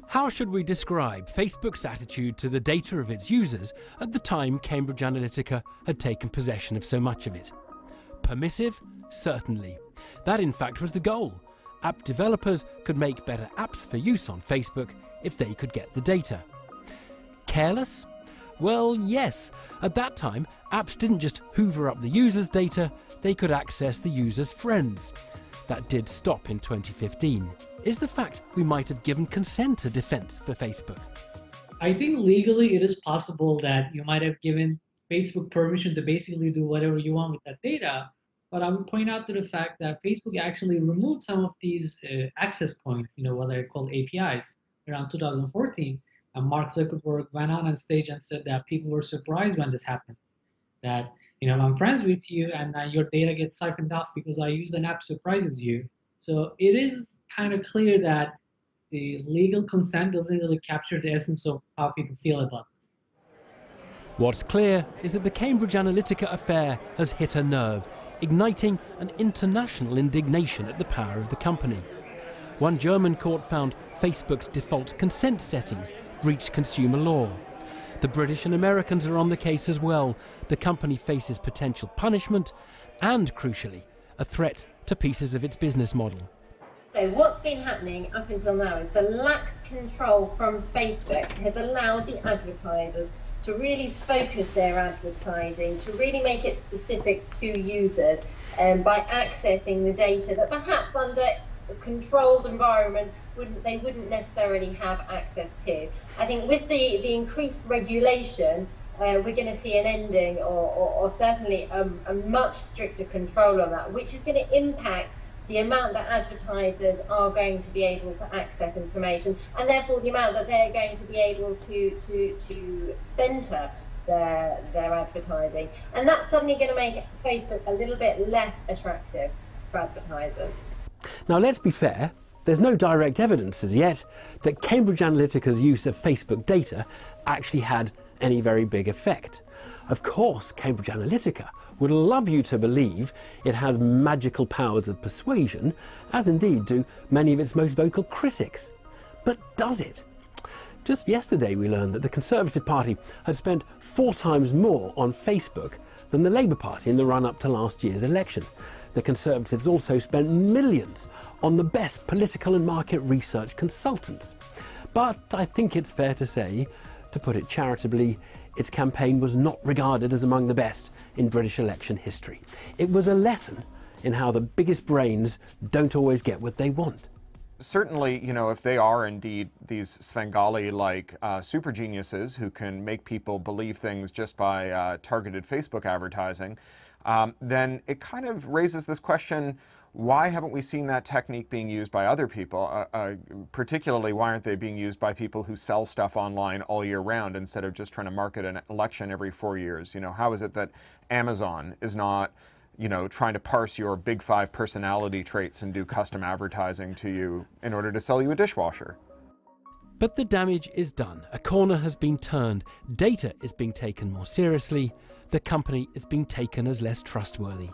How should we describe Facebook's attitude to the data of its users at the time Cambridge Analytica had taken possession of so much of it? Permissive? Certainly. That, in fact, was the goal. App developers could make better apps for use on Facebook if they could get the data. Careless? Well, yes. At that time, apps didn't just hoover up the user's data, they could access the user's friends. That did stop in 2015. Is the fact we might have given consent a defense for Facebook? I think legally it is possible that you might have given Facebook permission to basically do whatever you want with that data. But I would point out to the fact that Facebook actually removed some of these access points, what are called APIs, around 2014. And Mark Zuckerberg went on stage and said that people were surprised when this happens. That, I'm friends with you and your data gets siphoned off because I used an app surprises you. So it is kind of clear that the legal consent doesn't really capture the essence of how people feel about this. What's clear is that the Cambridge Analytica affair has hit a nerve, igniting an international indignation at the power of the company. One German court found Facebook's default consent settings breached consumer law. The British and Americans are on the case as well. The company faces potential punishment and, crucially, a threat to pieces of its business model. So what's been happening up until now is the lax control from Facebook has allowed the advertisers to really focus their advertising, to really make it specific to users, by accessing the data that perhaps under a controlled environment they wouldn't necessarily have access to. I think with the increased regulation, we're going to see an ending or certainly a much stricter control on that, which is going to impact the amount that advertisers are going to be able to access information, and therefore the amount that they're going to be able to centre their advertising. And that's suddenly going to make Facebook a little bit less attractive for advertisers. Now, let's be fair, there's no direct evidence as yet that Cambridge Analytica's use of Facebook data actually had any very big effect. Of course, Cambridge Analytica would love you to believe it has magical powers of persuasion, as indeed do many of its most vocal critics. But does it? Just yesterday we learned that the Conservative Party had spent 4 times more on Facebook than the Labour Party in the run-up to last year's election. The Conservatives also spent millions on the best political and market research consultants. But I think it's fair to say, to put it charitably, its campaign was not regarded as among the best in British election history. It was a lesson in how the biggest brains don't always get what they want. Certainly, you know, if they are indeed these Svengali-like super geniuses who can make people believe things just by targeted Facebook advertising, then it kind of raises this question, why haven't we seen that technique being used by other people? Particularly, why aren't they being used by people who sell stuff online all year round instead of just trying to market an election every 4 years? You know, how is it that Amazon is not, you know, trying to parse your big 5 personality traits and do custom advertising to you in order to sell you a dishwasher? But the damage is done. A corner has been turned. Data is being taken more seriously. The company is being taken as less trustworthy.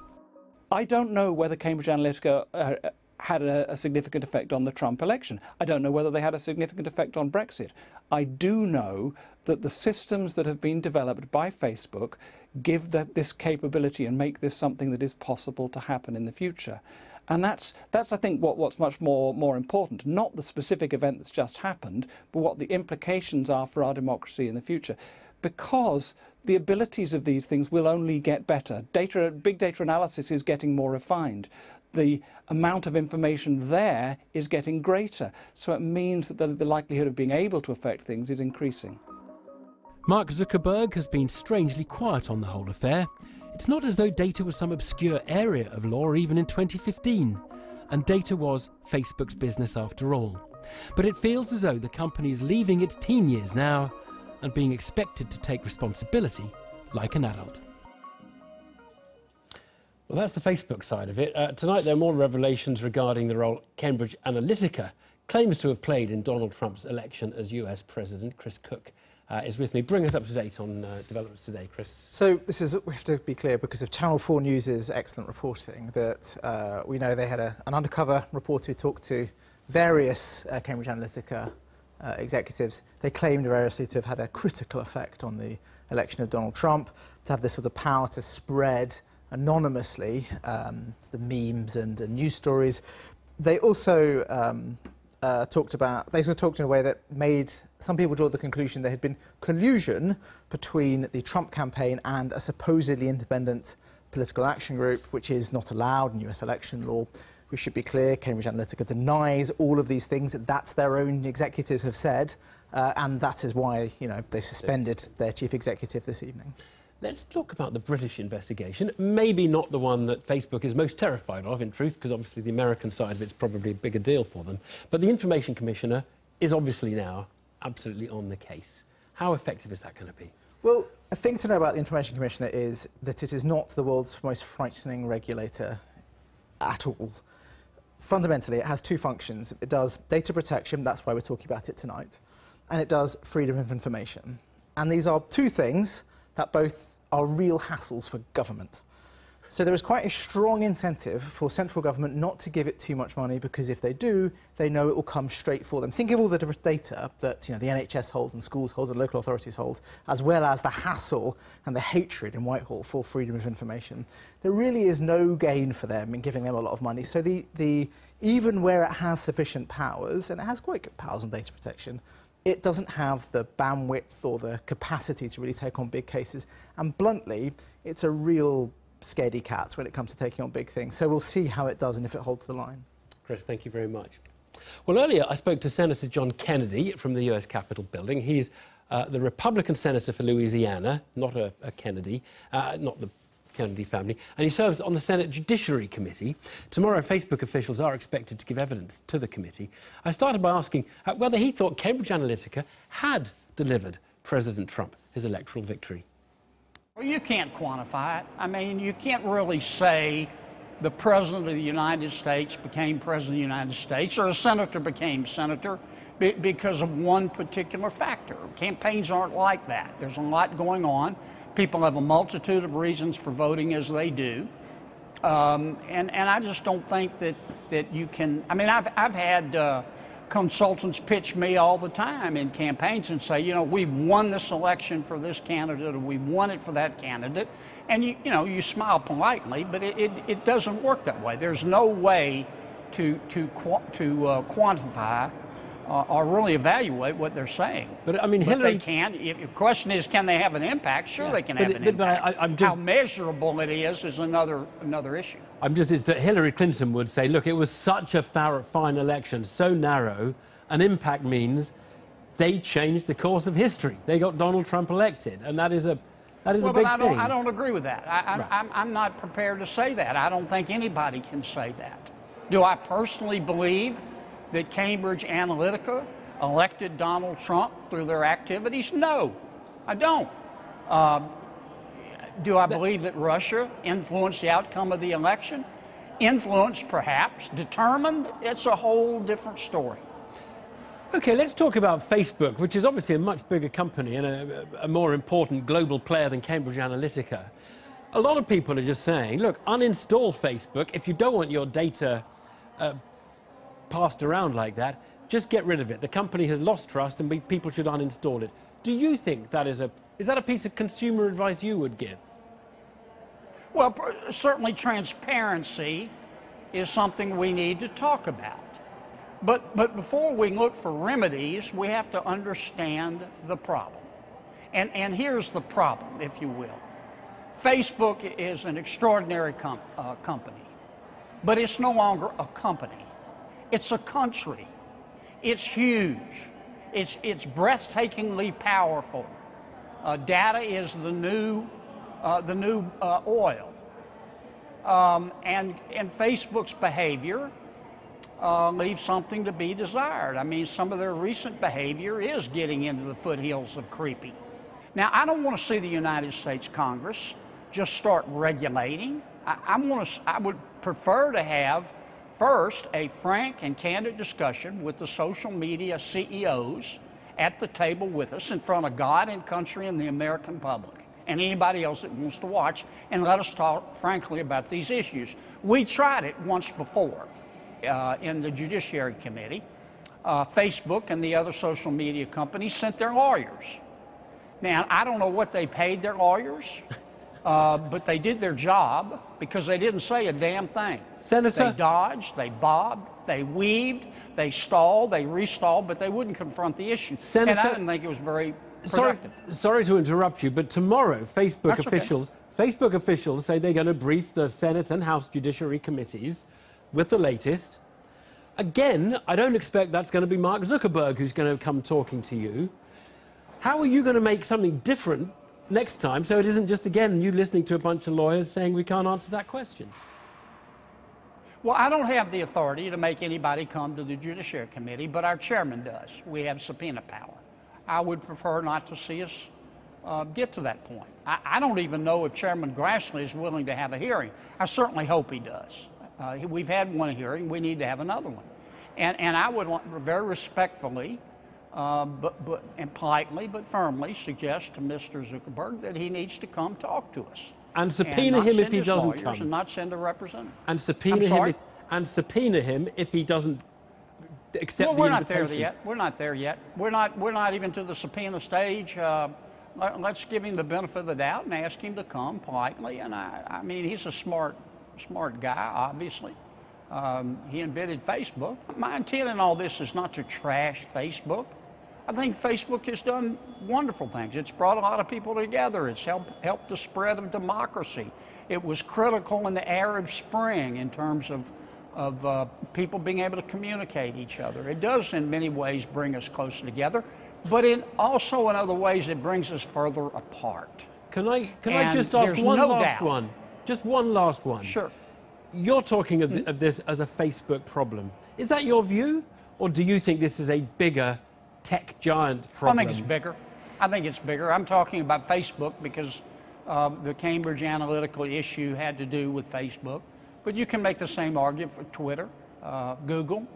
I don't know whether Cambridge Analytica had a significant effect on the Trump election. I don't know whether they had a significant effect on Brexit. I do know that the systems that have been developed by Facebook give this capability and make this something that is possible to happen in the future. And that's I think, what's much more important. Not the specific event that's just happened, but what the implications are for our democracy in the future. Because the abilities of these things will only get better. Big data analysis is getting more refined. The amount of information there is getting greater. So it means that the likelihood of being able to affect things is increasing. Mark Zuckerberg has been strangely quiet on the whole affair. It's not as though data was some obscure area of law even in 2015. And data was Facebook's business after all. But it feels as though the company is leaving its teen years now and being expected to take responsibility like an adult. Well, that's the Facebook side of it. Tonight there are more revelations regarding the role Cambridge Analytica claims to have played in Donald Trump's election as US President. Chris Cook is with me. Bring us up to date on developments today, Chris. So this is, we have to be clear, because of Channel 4 News' excellent reporting, that we know they had an undercover reporter who talked to various Cambridge Analytica executives. They claimed variously to have had a critical effect on the election of Donald Trump, to have this sort of power to spread anonymously the memes and news stories. They also talked in a way that made some people draw the conclusion there had been collusion between the Trump campaign and a supposedly independent political action group, which is not allowed in US election law. We should be clear, Cambridge Analytica denies all of these things that their own executives have said, and that is why, you know, they suspended their chief executive this evening. Let's talk about the British investigation. Maybe not the one that Facebook is most terrified of, in truth, because obviously the American side of it's probably a bigger deal for them. But the Information Commissioner is obviously now absolutely on the case. How effective is that going to be? Well, a thing to know about the Information Commissioner is that it is not the world's most frightening regulator at all. Fundamentally, it has 2 functions. It does data protection, that's why we're talking about it tonight, and it does freedom of information. And these are 2 things that both are real hassles for government. So there is quite a strong incentive for central government not to give it too much money, because if they do, they know it will come straight for them. Think of all the data that the NHS holds and schools hold and local authorities hold, as well as the hassle and the hatred in Whitehall for freedom of information. There really is no gain for them in giving them a lot of money. So even where it has sufficient powers, and it has quite good powers on data protection, it doesn't have the bandwidth or the capacity to really take on big cases. And bluntly, it's a real scaredy cat when it comes to taking on big things. So we'll see how it does and if it holds the line. Chris, thank you very much. Well, earlier I spoke to Senator John Kennedy from the US Capitol building. He's the Republican senator for Louisiana, not a Kennedy, not the Kennedy family, and he serves on the Senate Judiciary Committee. Tomorrow, Facebook officials are expected to give evidence to the committee. I started by asking whether he thought Cambridge Analytica had delivered President Trump his electoral victory. Well, you can't quantify it. I mean, you can't really say the President of the United States became President of the United States or a senator became senator because of one particular factor. Campaigns aren't like that. There's a lot going on. People have a multitude of reasons for voting as they do. And I just don't think that you can. I mean, I've had consultants pitch me all the time in campaigns and say, we won this election for this candidate, or we won it for that candidate. And you smile politely, but it doesn't work that way. There's no way to quantify or really evaluate what they're saying. But I mean, Hillary, they can. If the question is, can they have an impact? Sure, they can have an impact. I'm just, how measurable it is another issue. It's that Hillary Clinton would say, look, it was such a fine election, so narrow, an impact means they changed the course of history. They got Donald Trump elected, and that is a big thing. I don't agree with that. I'm not prepared to say that. I don't think anybody can say that. Do I personally believe that Cambridge Analytica elected Donald Trump through their activities? No, I don't. Do I believe that Russia influenced the outcome of the election? Influenced, perhaps. Determined? It's a whole different story. Okay, let's talk about Facebook, which is obviously a much bigger company and a more important global player than Cambridge Analytica. A lot of people are just saying, look, uninstall Facebook. If you don't want your data passed around like that, just get rid of it. The company has lost trust and people should uninstall it. Do you think that is that a piece of consumer advice you would give? Well, certainly transparency is something we need to talk about. But before we look for remedies, we have to understand the problem. And here's the problem, if you will. Facebook is an extraordinary company, but it's no longer a company. It's a country. It's huge. It's breathtakingly powerful. Data is the new oil. And Facebook's behavior leaves something to be desired. I mean, some of their recent behavior is getting into the foothills of creepy. Now, I don't want to see the United States Congress just start regulating. I would prefer to have first a frank and candid discussion with the social media CEOs at the table with us in front of God and country and the American public and anybody else that wants to watch, and let us talk frankly about these issues. We tried it once before in the Judiciary Committee. Facebook and the other social media companies sent their lawyers. Now, I don't know what they paid their lawyers, but they did their job because they didn't say a damn thing. Senator? They dodged, they bobbed, they weaved, they stalled, they restalled, but they wouldn't confront the issue. Senator, and I didn't think it was very productive. Sorry to interrupt you, but tomorrow Facebook officials say they're going to brief the Senate and House Judiciary Committees with the latest. Again, I don't expect that's going to be Mark Zuckerberg who's going to come talking to you. How are you going to make something different next time so it isn't just, again, you listening to a bunch of lawyers saying we can't answer that question? Well, I don't have the authority to make anybody come to the Judiciary Committee, but our chairman does. We have subpoena power. I would prefer not to see us get to that point. I don't even know if Chairman Grassley is willing to have a hearing. I certainly hope he does. We've had one hearing. We need to have another one. And I would very respectfully and politely but firmly suggest to Mr. Zuckerberg that he needs to come talk to us. And subpoena him if he doesn't come. And not send a representative. And subpoena him if he doesn't accept the invitation. We're not there yet. We're not even to the subpoena stage. Let's give him the benefit of the doubt and ask him to come politely. And I mean, he's a smart guy, obviously. He invented Facebook. My intent in all this is not to trash Facebook. I think Facebook has done wonderful things. It's brought a lot of people together. It's helped the spread of democracy. It was critical in the Arab Spring in terms of people being able to communicate each other. It does in many ways bring us closer together, but also in other ways it brings us further apart. Can I just ask one last one? Just one last one. Sure. You're talking of this as a Facebook problem. Is that your view, or do you think this is a bigger tech giant problem? I think it's bigger. I think it's bigger. I'm talking about Facebook because the Cambridge Analytica issue had to do with Facebook. But you can make the same argument for Twitter, Google,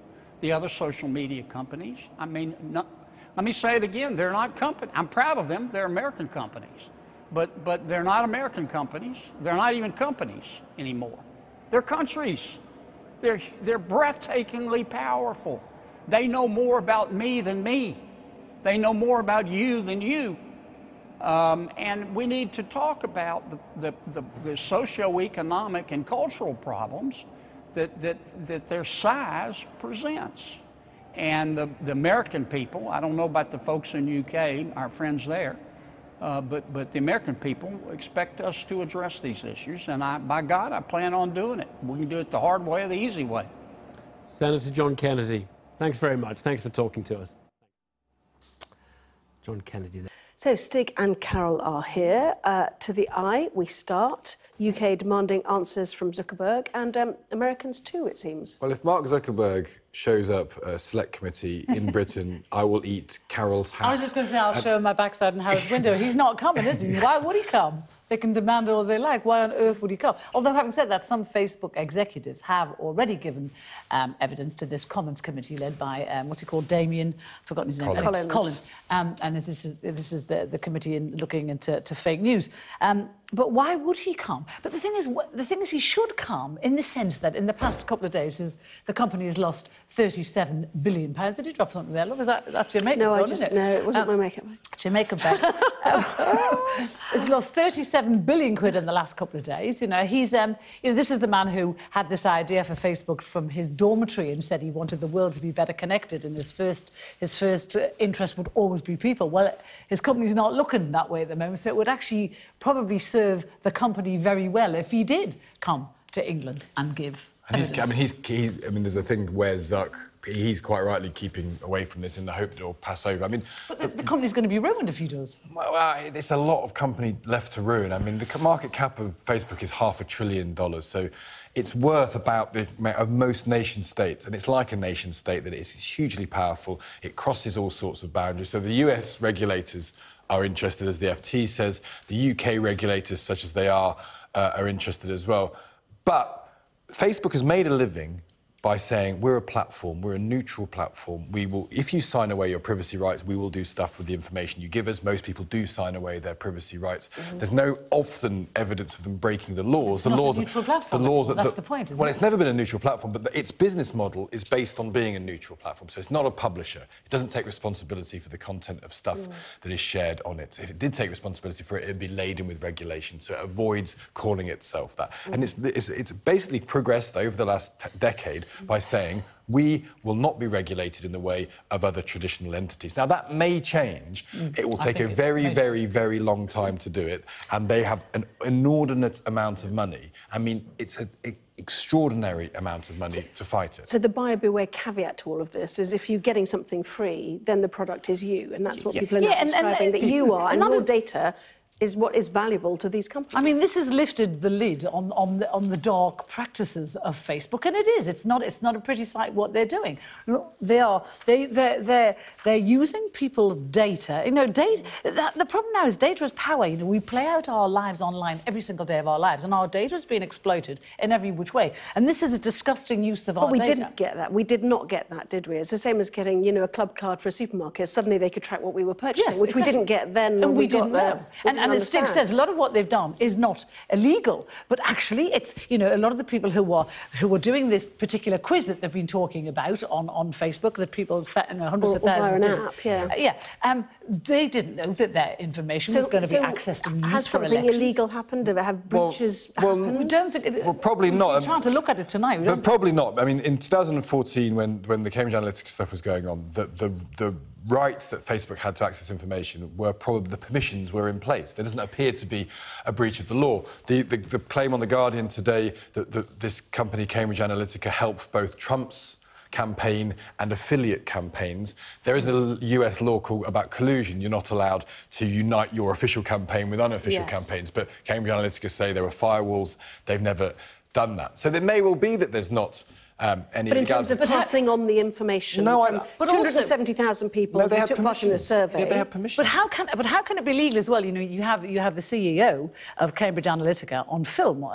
the other social media companies. I mean, let me say it again. They're not companies. I'm proud of them. They're American companies. But they're not American companies. They're not even companies anymore. They're countries. They're breathtakingly powerful. They know more about me than me. They know more about you than you. And we need to talk about the socioeconomic and cultural problems that their size presents. And the American people, I don't know about the folks in the UK, our friends there, but the American people expect us to address these issues. And by God, I plan on doing it. We can do it the hard way or the easy way. Senator John Kennedy, thanks very much. Thanks for talking to us. John Kennedy there. So Stig and Carol are here. To the eye, we start. UK demanding answers from Zuckerberg, and Americans too, it seems. Well, if Mark Zuckerberg shows up at a select committee in Britain, I will eat Carol's hat. I was just going to say, I'll show him my backside in Harrods window. He's not coming, is he? Why would he come? They can demand all they like. Why on earth would he come? Although, having said that, some Facebook executives have already given evidence to this Commons committee led by, what's he called, Damien? I've forgotten his name. Collins. And this is the committee looking into fake news. But why would he come? But the thing is, he should come in the sense that in the past couple of days, the company has lost £37 billion. Did you drop something there, love? That's your makeup? No, it wasn't my makeup. It's your makeup bag. It's lost 37 billion quid in the last couple of days. You know, this is the man who had this idea for Facebook from his dormitory and said he wanted the world to be better connected, and his first interest would always be people. Well, his company's not looking that way at the moment, so it would actually probably serve the company very well if he did come to England and give evidence. There's a thing where Zuck, he's quite rightly keeping away from this in the hope that it'll pass over. I mean, but the company's going to be ruined if he does. Well, it's a lot of company left to ruin. I mean, the market cap of Facebook is $500 billion, so it's worth about the of most nation states, and it's like a nation state that it's hugely powerful. It crosses all sorts of boundaries. So the US regulators are interested, as the FT says. The UK regulators, such as they are interested as well. But Facebook has made a living by saying we're a platform, we're a neutral platform. We will, if you sign away your privacy rights, we will do stuff with the information you give us. Most people do sign away their privacy rights. There's no often evidence of them breaking the laws. It's not a neutral platform. That's the point, isn't it? Well, it's never been a neutral platform, but its business model is based on being a neutral platform. So it's not a publisher. It doesn't take responsibility for the content of stuff that is shared on it. If it did take responsibility for it, it'd be laden with regulation. So it avoids calling itself that. And it's basically progressed over the last decade by saying we will not be regulated in the way of other traditional entities. Now, that may change. It will take a very, very, very long time to do it, and they have an inordinate amount of money. I mean, it's an extraordinary amount of money to fight it. So the buyer beware caveat to all of this is if you're getting something free, then the product is you, and that's what people are now describing, that you are, and your data is what is valuable to these companies. I mean, this has lifted the lid on the dark practices of Facebook, and it is. It's not a pretty sight what they're doing. Look, they're using people's data. You know, data. The problem now is data is power. You know, we play out our lives online every single day of our lives, and our data is being exploited in every which way. And this is a disgusting use of our data. But we didn't get that. We did not get that, did we? It's the same as getting, you know, a club card for a supermarket. Suddenly they could track what we were purchasing, which we didn't get then. And we didn't know. don't as Stig understand. says, a lot of what they've done is not illegal, but actually it's, you know, a lot of the people who were doing this particular quiz that they've been talking about on Facebook, that people, hundreds of thousands did. They didn't know that their information was going to be accessed and used has for something elections. illegal happened? Have breaches happened? We don't think... Well, probably not. We're trying to look at it tonight. But probably not. I mean, in 2014, when the Cambridge Analytica stuff was going on, the rights that Facebook had to access information were probably, the permissions were in place. There doesn't appear to be a breach of the law. The claim on The Guardian today that this company, Cambridge Analytica, helped both Trump's campaign and affiliate campaigns. There is a US law about collusion. You're not allowed to unite your official campaign with unofficial campaigns, but Cambridge Analytica say there were firewalls. They've never done that. So it may well be that there's not any But in terms of passing on the information, no, from 270,000 people who took part in the survey. Yeah, they have permission. But how can it be legal as well? You know, you have the CEO of Cambridge Analytica on film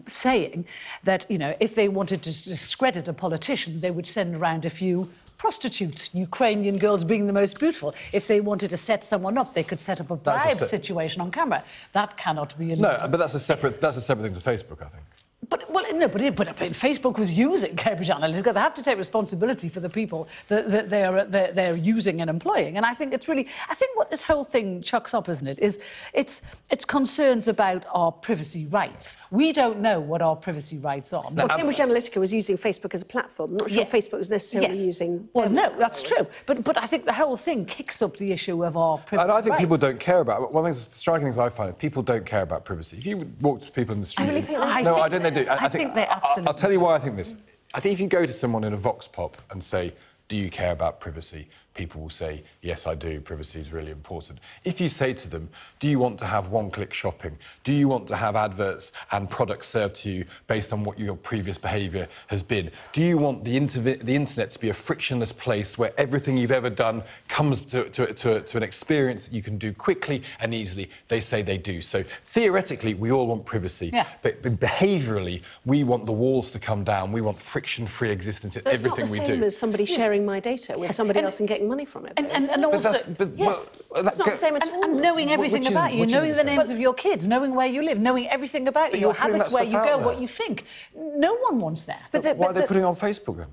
saying that, you know, if they wanted to discredit a politician, they would send around a few prostitutes, Ukrainian girls being the most beautiful. If they wanted to set someone up, they could set up a bribe situation on camera. That cannot be illegal. No, but that's a separate thing to Facebook, I think. But Facebook was using Cambridge Analytica. They have to take responsibility for the people that they're using and employing. And I think it's really, I think what this whole thing chucks up, isn't it, is it's concerns about our privacy rights. We don't know what our privacy rights are. Well, Cambridge Analytica was using Facebook as a platform. I'm not sure Facebook was necessarily using... Well, no, that's true. But I think the whole thing kicks up the issue of our privacy And I think rights. people don't care about it. One of the striking things I find, people don't care about privacy. If you walk to people in the street... I really think they No, I don't think they do. I think they absolutely I'll tell you why I think this. I think if you go to someone in a Vox Pop and say, do you care about privacy? People will say, yes, I do. Privacy is really important. If you say to them, do you want to have one-click shopping? Do you want to have adverts and products served to you based on what your previous behaviour has been? Do you want the internet to be a frictionless place where everything you've ever done comes to an experience that you can do quickly and easily? They say they do. So theoretically, we all want privacy. Yeah. But behaviourally, we want the walls to come down. We want friction-free existence in everything we do. It's not the same as somebody sharing my data with somebody else and getting money from it. And also, yes, it's not the same at all. And knowing everything about you, knowing the names of your kids, knowing where you live, knowing everything about you, your habits, where you go, what you think. No one wants that. Why are they putting it on Facebook then?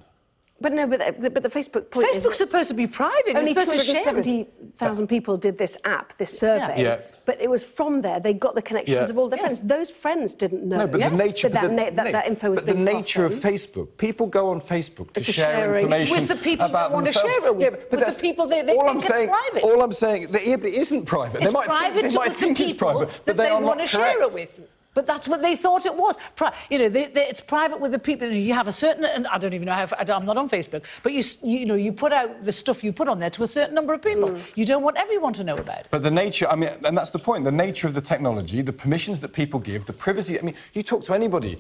But no, but the Facebook point is... Facebook's supposed to be private. Only It's supposed to share it. 270,000 people did this app, this survey. Yeah. But it was from there, they got the connections of all their friends. Those friends didn't know the nature, that info was being the nature of Facebook. People go on Facebook to share information with the people about they want to themselves. share it with. Yeah, with the people they think it's private. All I'm saying, but it isn't private. It's they might think it's private, but they are not correct. Share it with. But that's what they thought it was. You know, it's private with the people. You have a certain, and I don't even know how. I'm not on Facebook, but you put out the stuff you put on there to a certain number of people. You don't want everyone to know about it. But the nature, I mean, and that's the point. The nature of the technology, the permissions that people give, the privacy. I mean, you talk to anybody.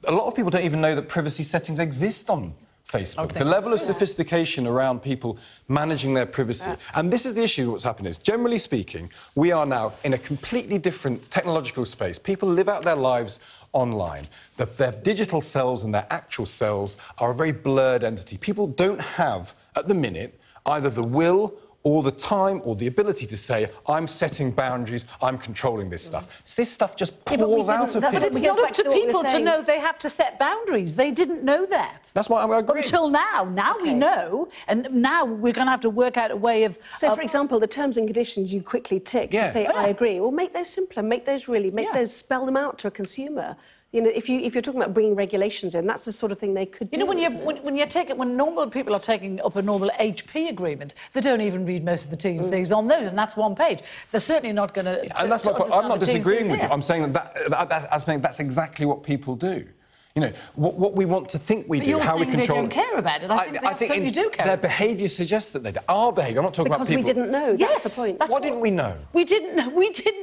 A lot of people don't even know that privacy settings exist on Facebook. The level of sophistication around people managing their privacy. And this is the issue, what's happened is, generally speaking, we are now in a completely different technological space. People live out their lives online. Their digital selves and their actual selves are a very blurred entity. People don't have, at the minute, either the will or the time or the ability to say, I'm setting boundaries, I'm controlling this stuff. So this stuff just pours out of people. But it's not up to people to know they have to set boundaries. They didn't know that. That's why I agree. Until now. Now we know, and now we're going to have to work out a way of... So, for example, the terms and conditions you quickly tick to say, I agree. Well, make those simpler, make those spell them out to a consumer. You know, if you're talking about bringing regulations in, that's the sort of thing they could do. You know, when normal people are taking up a normal HP agreement, they don't even read most of the T's and C's on those, and that's one page. They're certainly not going to... And that's my point. I'm not disagreeing with you. I'm saying that's exactly what people do. You know, what we want to think we do, how we control... They don't care about it. I think they absolutely do care. Their behaviour suggests that they do. Our behaviour, I'm not talking about people... Because we didn't know, that's the point. What didn't we know? We didn't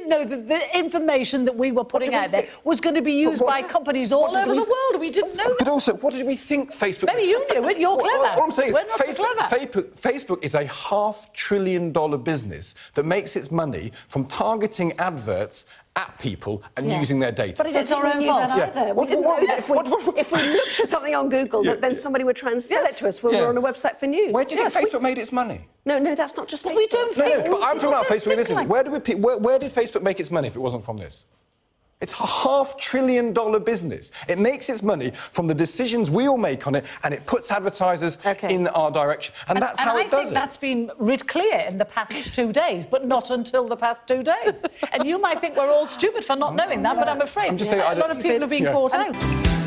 know that the information that we were putting out there was going to be used by companies all over the world. We didn't know that. But also, what did we think Facebook... Maybe you knew it, you're clever. What I'm saying, we're not so clever. Facebook is a $500 billion business that makes its money from targeting adverts at people and using their data. But it's our own fault. Either. We didn't know that if we looked for something on Google, then somebody would try and sell it to us when we're on a website for news. Where do you think Facebook made its money? No, that's not just Facebook. We don't think. But I'm talking about Facebook. Listen, where did Facebook make its money if it wasn't from this? It's a $500 billion business. It makes its money from the decisions we all make on it, and it puts advertisers in our direction. And that's how it does it. I think that's been writ clear in the past 2 days, but not until the past 2 days. And you might think we're all stupid for not knowing that, but I'm afraid a lot of people are being caught out.